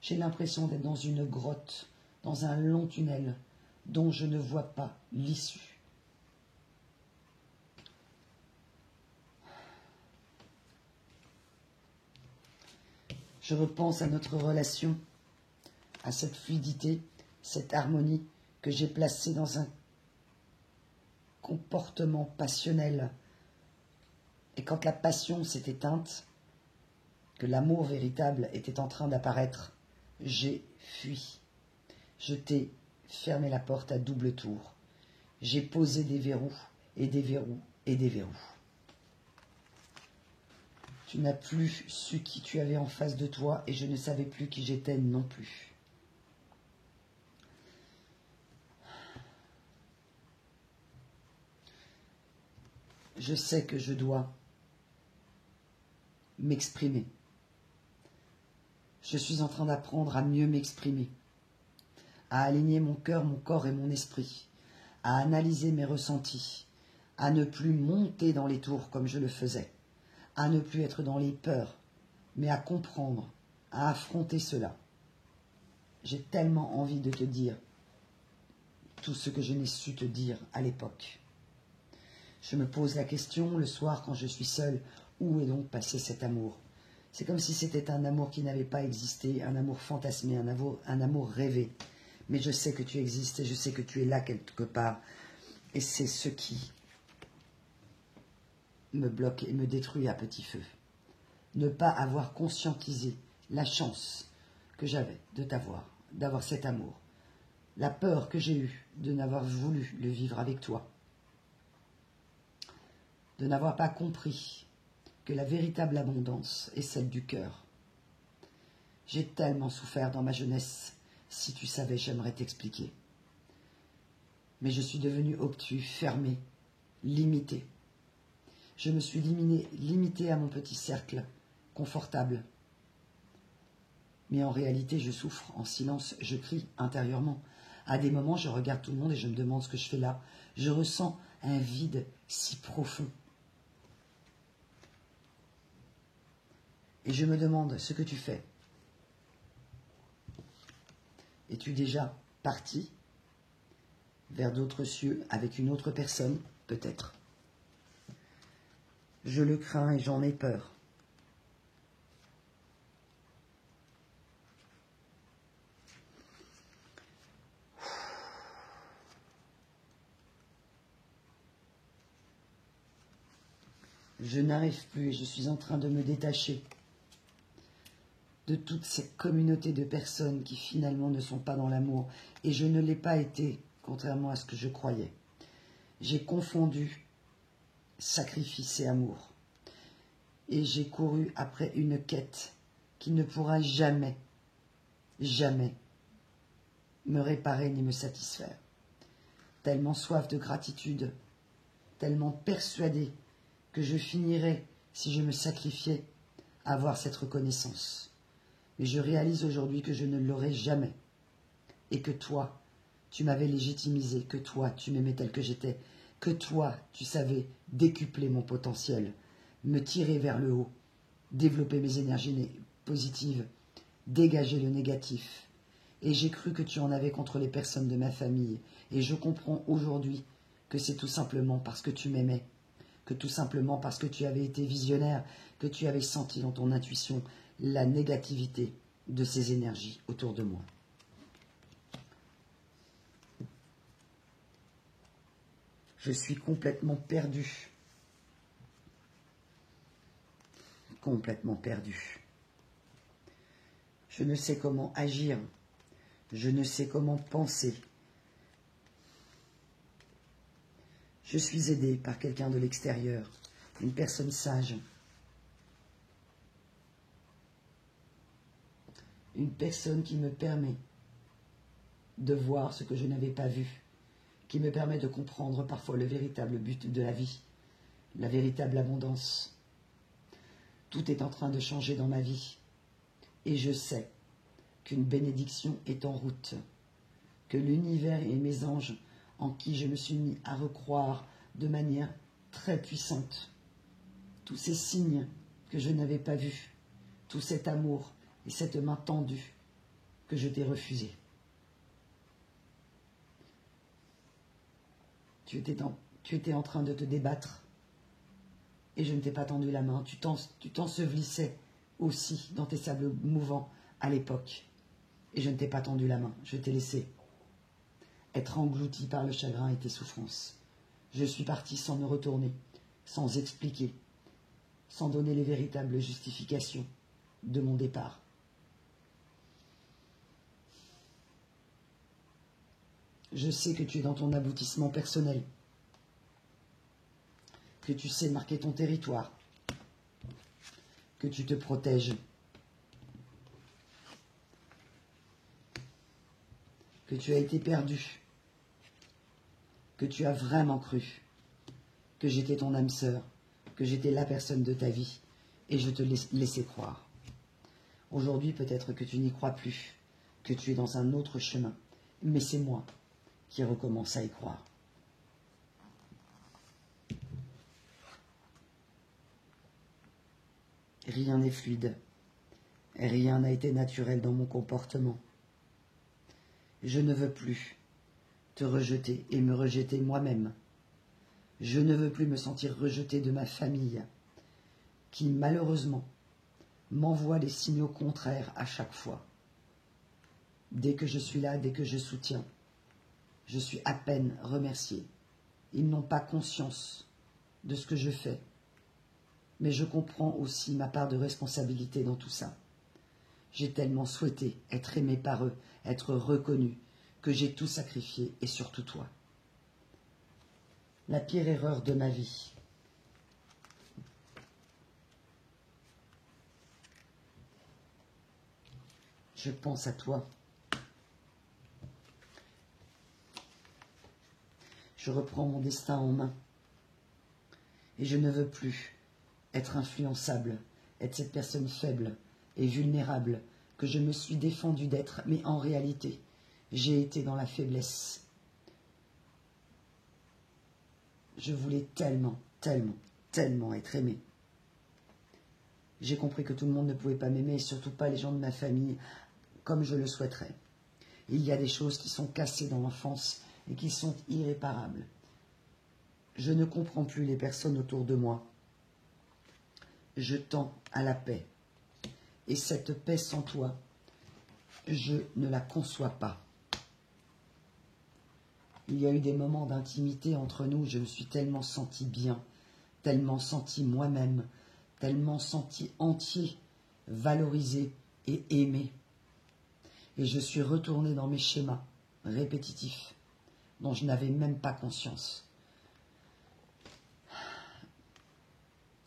J'ai l'impression d'être dans une grotte, dans un long tunnel dont je ne vois pas l'issue. Je repense à notre relation, à cette fluidité, cette harmonie que j'ai placée dans un comportement passionnel. Et quand la passion s'est éteinte, que l'amour véritable était en train d'apparaître, j'ai fui. Je t'ai fermé la porte à double tour. J'ai posé des verrous et des verrous et des verrous. Tu n'as plus su qui tu avais en face de toi et je ne savais plus qui j'étais non plus. Je sais que je dois m'exprimer. Je suis en train d'apprendre à mieux m'exprimer, à aligner mon cœur, mon corps et mon esprit, à analyser mes ressentis, à ne plus monter dans les tours comme je le faisais, à ne plus être dans les peurs, mais à comprendre, à affronter cela. J'ai tellement envie de te dire tout ce que je n'ai su te dire à l'époque. Je me pose la question le soir quand je suis seule, où est donc passé cet amour? C'est comme si c'était un amour qui n'avait pas existé, un amour fantasmé, un amour rêvé. Mais je sais que tu existes et je sais que tu es là quelque part. Et c'est ce qui me bloque et me détruit à petit feu. Ne pas avoir conscientisé la chance que j'avais de t'avoir, d'avoir cet amour. La peur que j'ai eue de n'avoir voulu le vivre avec toi. De n'avoir pas compris que la véritable abondance est celle du cœur. J'ai tellement souffert dans ma jeunesse. Si tu savais, j'aimerais t'expliquer. Mais je suis devenu obtus, fermé, limité. Je me suis limité à mon petit cercle, confortable. Mais en réalité, je souffre en silence, je crie intérieurement. À des moments, je regarde tout le monde et je me demande ce que je fais là. Je ressens un vide si profond. Et je me demande ce que tu fais. Es-tu déjà parti vers d'autres cieux avec une autre personne? Peut-être. Je le crains et j'en ai peur. Je n'arrive plus et je suis en train de me détacher de toute cette communauté de personnes qui finalement ne sont pas dans l'amour. Et je ne l'ai pas été, contrairement à ce que je croyais. J'ai confondu sacrifice et amour. Et j'ai couru après une quête qui ne pourra jamais, jamais me réparer ni me satisfaire. Tellement soif de gratitude, tellement persuadé que je finirais, si je me sacrifiais, à avoir cette reconnaissance. Mais je réalise aujourd'hui que je ne l'aurai jamais. Et que toi, tu m'avais légitimisé, que toi, tu m'aimais tel que j'étais, que toi, tu savais décupler mon potentiel, me tirer vers le haut, développer mes énergies positives, dégager le négatif. Et j'ai cru que tu en avais contre les personnes de ma famille. Et je comprends aujourd'hui que c'est tout simplement parce que tu m'aimais, que tout simplement parce que tu avais été visionnaire, que tu avais senti dans ton intuition la négativité de ces énergies autour de moi. Je suis complètement perdu. Complètement perdu. Je ne sais comment agir. Je ne sais comment penser. Je suis aidé par quelqu'un de l'extérieur, une personne sage. Une personne qui me permet de voir ce que je n'avais pas vu, qui me permet de comprendre parfois le véritable but de la vie, la véritable abondance. Tout est en train de changer dans ma vie. Et je sais qu'une bénédiction est en route, que l'univers et mes anges, en qui je me suis mis à recroire de manière très puissante, tous ces signes que je n'avais pas vus, tout cet amour et cette main tendue que je t'ai refusé. Tu étais en train de te débattre et je ne t'ai pas tendu la main. Tu t'ensevelissais aussi dans tes sables mouvants à l'époque et je ne t'ai pas tendu la main. Je t'ai laissé être englouti par le chagrin et tes souffrances. Je suis parti sans me retourner, sans expliquer, sans donner les véritables justifications de mon départ. Je sais que tu es dans ton aboutissement personnel, que tu sais marquer ton territoire, que tu te protèges, que tu as été perdu, que tu as vraiment cru que j'étais ton âme sœur, que j'étais la personne de ta vie, et je te laissais croire. Aujourd'hui, peut-être que tu n'y crois plus, que tu es dans un autre chemin, mais c'est moi qui recommence à y croire. Rien n'est fluide, rien n'a été naturel dans mon comportement. Je ne veux plus te rejeter et me rejeter moi-même. Je ne veux plus me sentir rejeté de ma famille, qui malheureusement m'envoie les signaux contraires à chaque fois. Dès que je suis là, dès que je soutiens, je suis à peine remercié. Ils n'ont pas conscience de ce que je fais, mais je comprends aussi ma part de responsabilité dans tout ça. J'ai tellement souhaité être aimé par eux, être reconnu, que j'ai tout sacrifié, et surtout toi. La pire erreur de ma vie. Je pense à toi. Je reprends mon destin en main. Et je ne veux plus être influençable, être cette personne faible et vulnérable que je me suis défendu d'être, mais en réalité, j'ai été dans la faiblesse. Je voulais tellement, tellement, tellement être aimé. J'ai compris que tout le monde ne pouvait pas m'aimer, et surtout pas les gens de ma famille, comme je le souhaiterais. Il y a des choses qui sont cassées dans l'enfance et qui sont irréparables. Je ne comprends plus les personnes autour de moi. Je tends à la paix. Et cette paix sans toi, je ne la conçois pas. Il y a eu des moments d'intimité entre nous, je me suis tellement senti bien, tellement senti moi-même, tellement senti entier, valorisé et aimé. Et je suis retourné dans mes schémas répétitifs dont je n'avais même pas conscience.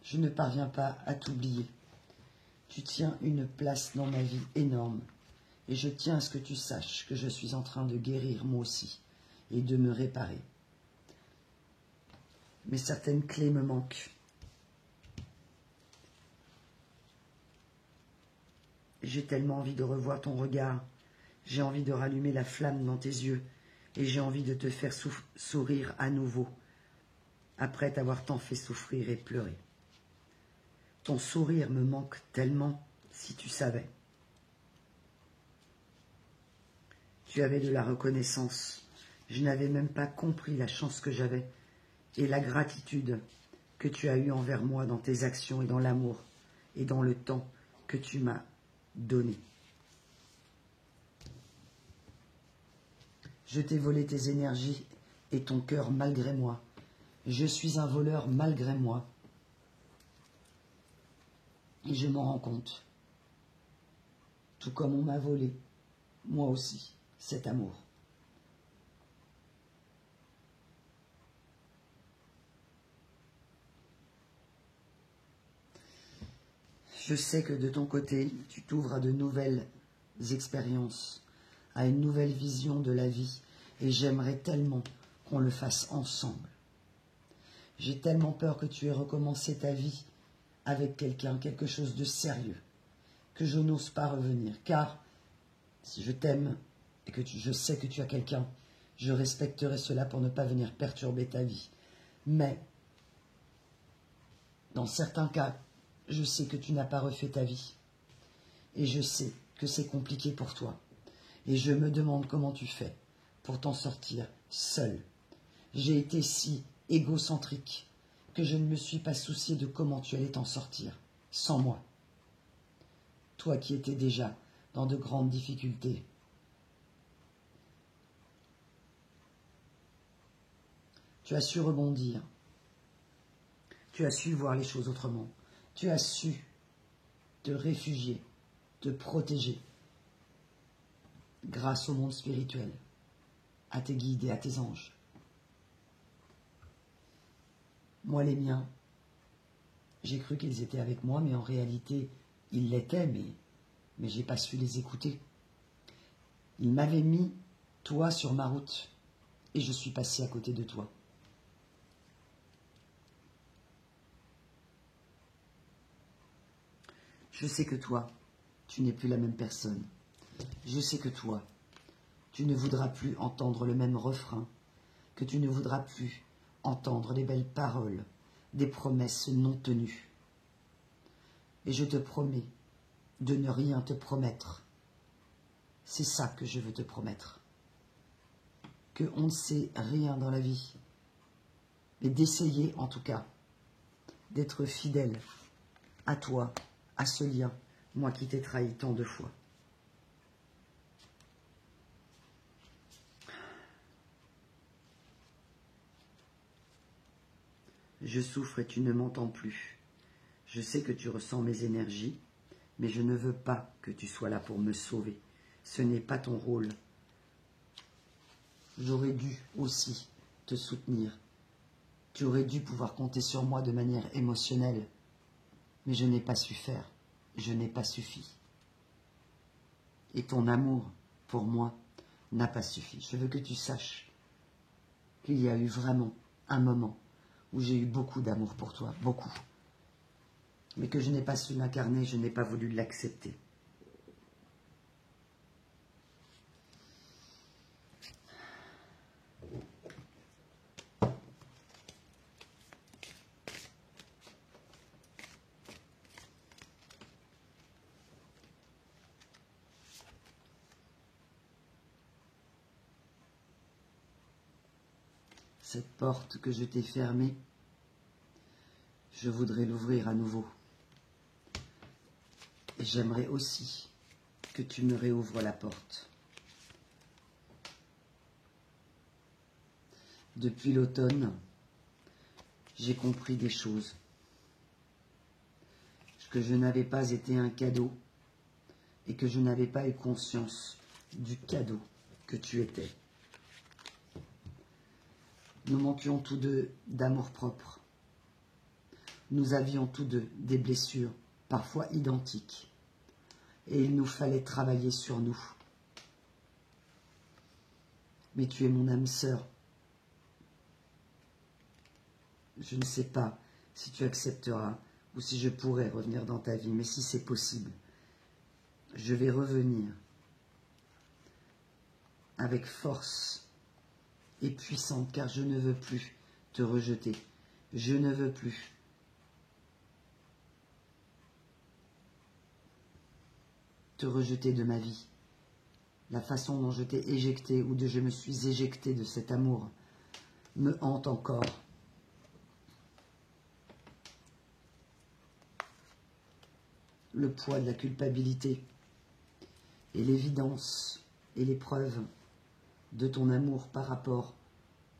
Je ne parviens pas à t'oublier. Tu tiens une place dans ma vie énorme. Et je tiens à ce que tu saches que je suis en train de guérir moi aussi et de me réparer. Mais certaines clés me manquent. J'ai tellement envie de revoir ton regard. J'ai envie de rallumer la flamme dans tes yeux. Et j'ai envie de te faire sourire à nouveau, après t'avoir tant fait souffrir et pleurer. Ton sourire me manque tellement, si tu savais. Tu avais de la reconnaissance. Je n'avais même pas compris la chance que j'avais et la gratitude que tu as eue envers moi dans tes actions et dans l'amour et dans le temps que tu m'as donné. Je t'ai volé tes énergies et ton cœur malgré moi. Je suis un voleur malgré moi. Et je m'en rends compte. Tout comme on m'a volé, moi aussi, cet amour. Je sais que de ton côté, tu t'ouvres à de nouvelles expériences, à une nouvelle vision de la vie, et j'aimerais tellement qu'on le fasse ensemble. J'ai tellement peur que tu aies recommencé ta vie avec quelqu'un, quelque chose de sérieux, que je n'ose pas revenir, car si je t'aime et que je sais que tu as quelqu'un, je respecterai cela pour ne pas venir perturber ta vie. Mais, dans certains cas, je sais que tu n'as pas refait ta vie. Et je sais que c'est compliqué pour toi. Et je me demande comment tu fais pour t'en sortir seul. J'ai été si égocentrique que je ne me suis pas soucié de comment tu allais t'en sortir, sans moi. Toi qui étais déjà dans de grandes difficultés. Tu as su rebondir. Tu as su voir les choses autrement. Tu as su te réfugier, te protéger grâce au monde spirituel, à tes guides et à tes anges. Moi, les miens, j'ai cru qu'ils étaient avec moi, mais en réalité, ils l'étaient, mais j'ai pas su les écouter. Ils m'avaient mis, toi, sur ma route, et je suis passé à côté de toi. Je sais que toi, tu n'es plus la même personne. Je sais que toi, tu ne voudras plus entendre le même refrain, que tu ne voudras plus entendre les belles paroles, des promesses non tenues. Et je te promets de ne rien te promettre. C'est ça que je veux te promettre. Qu'on ne sait rien dans la vie, mais d'essayer en tout cas d'être fidèle à toi, à ce lien, moi qui t'ai trahi tant de fois. Je souffre et tu ne m'entends plus. Je sais que tu ressens mes énergies, mais je ne veux pas que tu sois là pour me sauver. Ce n'est pas ton rôle. J'aurais dû aussi te soutenir. Tu aurais dû pouvoir compter sur moi de manière émotionnelle, mais je n'ai pas su faire. Je n'ai pas suffi. Et ton amour, pour moi, n'a pas suffi. Je veux que tu saches qu'il y a eu vraiment un moment où j'ai eu beaucoup d'amour pour toi, beaucoup. Mais que je n'ai pas su l'incarner, je n'ai pas voulu l'accepter. cette porte que je t'ai fermée, je voudrais l'ouvrir à nouveau. Et j'aimerais aussi que tu me réouvres la porte. Depuis l'automne, j'ai compris des choses. Que je n'avais pas été un cadeau et que je n'avais pas eu conscience du cadeau que tu étais. Nous manquions tous deux d'amour-propre. Nous avions tous deux des blessures, parfois identiques, et il nous fallait travailler sur nous. Mais tu es mon âme sœur. Je ne sais pas si tu accepteras ou si je pourrais revenir dans ta vie, mais si c'est possible, je vais revenir avec force et puissante, car je ne veux plus te rejeter. Je ne veux plus te rejeter de ma vie. La façon dont je t'ai éjecté ou de je me suis éjecté de cet amour me hante encore. Le poids de la culpabilité et l'évidence et les preuves de ton amour par rapport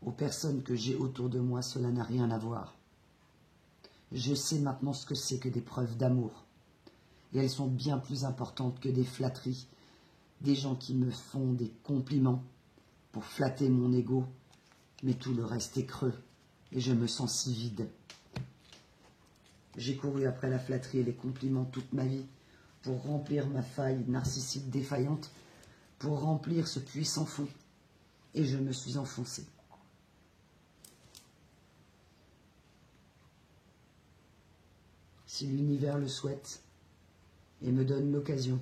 aux personnes que j'ai autour de moi, cela n'a rien à voir. Je sais maintenant ce que c'est que des preuves d'amour. Et elles sont bien plus importantes que des flatteries, des gens qui me font des compliments pour flatter mon ego, mais tout le reste est creux et je me sens si vide. J'ai couru après la flatterie et les compliments toute ma vie pour remplir ma faille narcissique défaillante, pour remplir ce puits sans fond. Et je me suis enfoncé. Si l'univers le souhaite et me donne l'occasion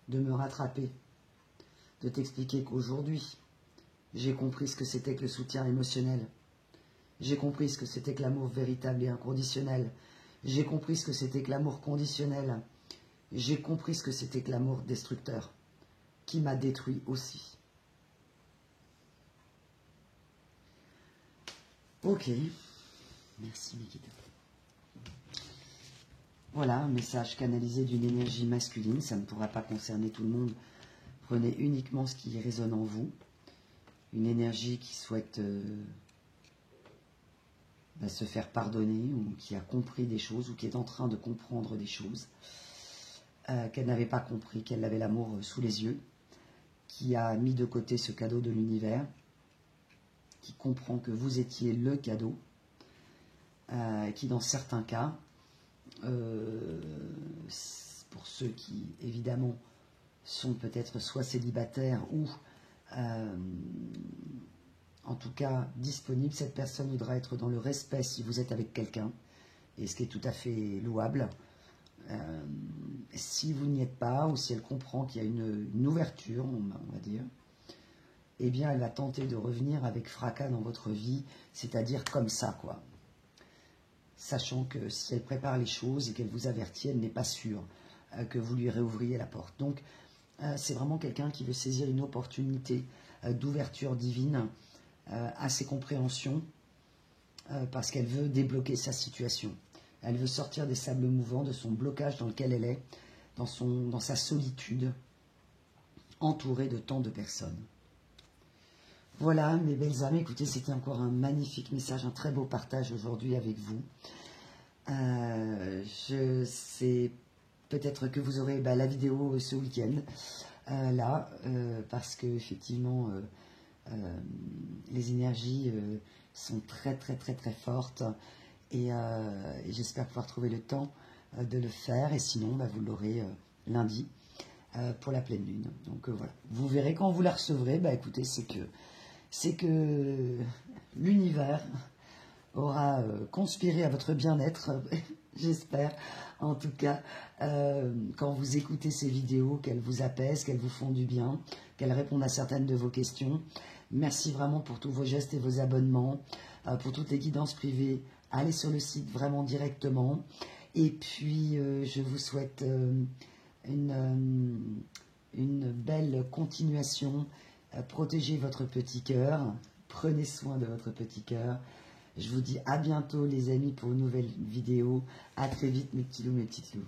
de me rattraper, de t'expliquer qu'aujourd'hui, j'ai compris ce que c'était que le soutien émotionnel. J'ai compris ce que c'était que l'amour véritable et inconditionnel. J'ai compris ce que c'était que l'amour conditionnel. J'ai compris ce que c'était que l'amour destructeur, qui m'a détruit aussi. Ok, merci mes guides. Voilà, un message canalisé d'une énergie masculine, ça ne pourra pas concerner tout le monde. Prenez uniquement ce qui résonne en vous. Une énergie qui souhaite se faire pardonner, ou qui a compris des choses, ou qui est en train de comprendre des choses, qu'elle n'avait pas compris, qu'elle avait l'amour sous les yeux, qui a mis de côté ce cadeau de l'univers, qui comprend que vous étiez le cadeau, qui dans certains cas, pour ceux qui évidemment sont peut-être soit célibataires ou en tout cas disponibles, cette personne voudra être dans le respect si vous êtes avec quelqu'un, et ce qui est tout à fait louable. Si vous n'y êtes pas, ou si elle comprend qu'il y a une ouverture, on va dire, eh bien elle va tenter de revenir avec fracas dans votre vie, c'est-à-dire comme ça, quoi. Sachant que si elle prépare les choses et qu'elle vous avertit, elle n'est pas sûre que vous lui réouvriez la porte. Donc, c'est vraiment quelqu'un qui veut saisir une opportunité d'ouverture divine à ses compréhensions, parce qu'elle veut débloquer sa situation. Elle veut sortir des sables mouvants, de son blocage dans lequel elle est, dans sa solitude, entourée de tant de personnes. Voilà, mes belles âmes, écoutez, c'était encore un magnifique message, un très beau partage aujourd'hui avec vous. Je sais peut-être que vous aurez la vidéo ce week-end, parce que effectivement, les énergies sont très très très très fortes, et j'espère pouvoir trouver le temps de le faire, et sinon vous l'aurez lundi pour la pleine lune. Donc voilà, vous verrez quand vous la recevrez, écoutez, c'est que l'univers aura conspiré à votre bien-être, j'espère, en tout cas, quand vous écoutez ces vidéos, qu'elles vous apaisent, qu'elles vous font du bien, qu'elles répondent à certaines de vos questions. Merci vraiment pour tous vos gestes et vos abonnements, pour toutes les guidances privées. Allez sur le site vraiment directement. Et puis, je vous souhaite une belle continuation. Protégez votre petit cœur, prenez soin de votre petit cœur. Je vous dis à bientôt les amis pour une nouvelle vidéo. À très vite mes petits loups, mes petites louves.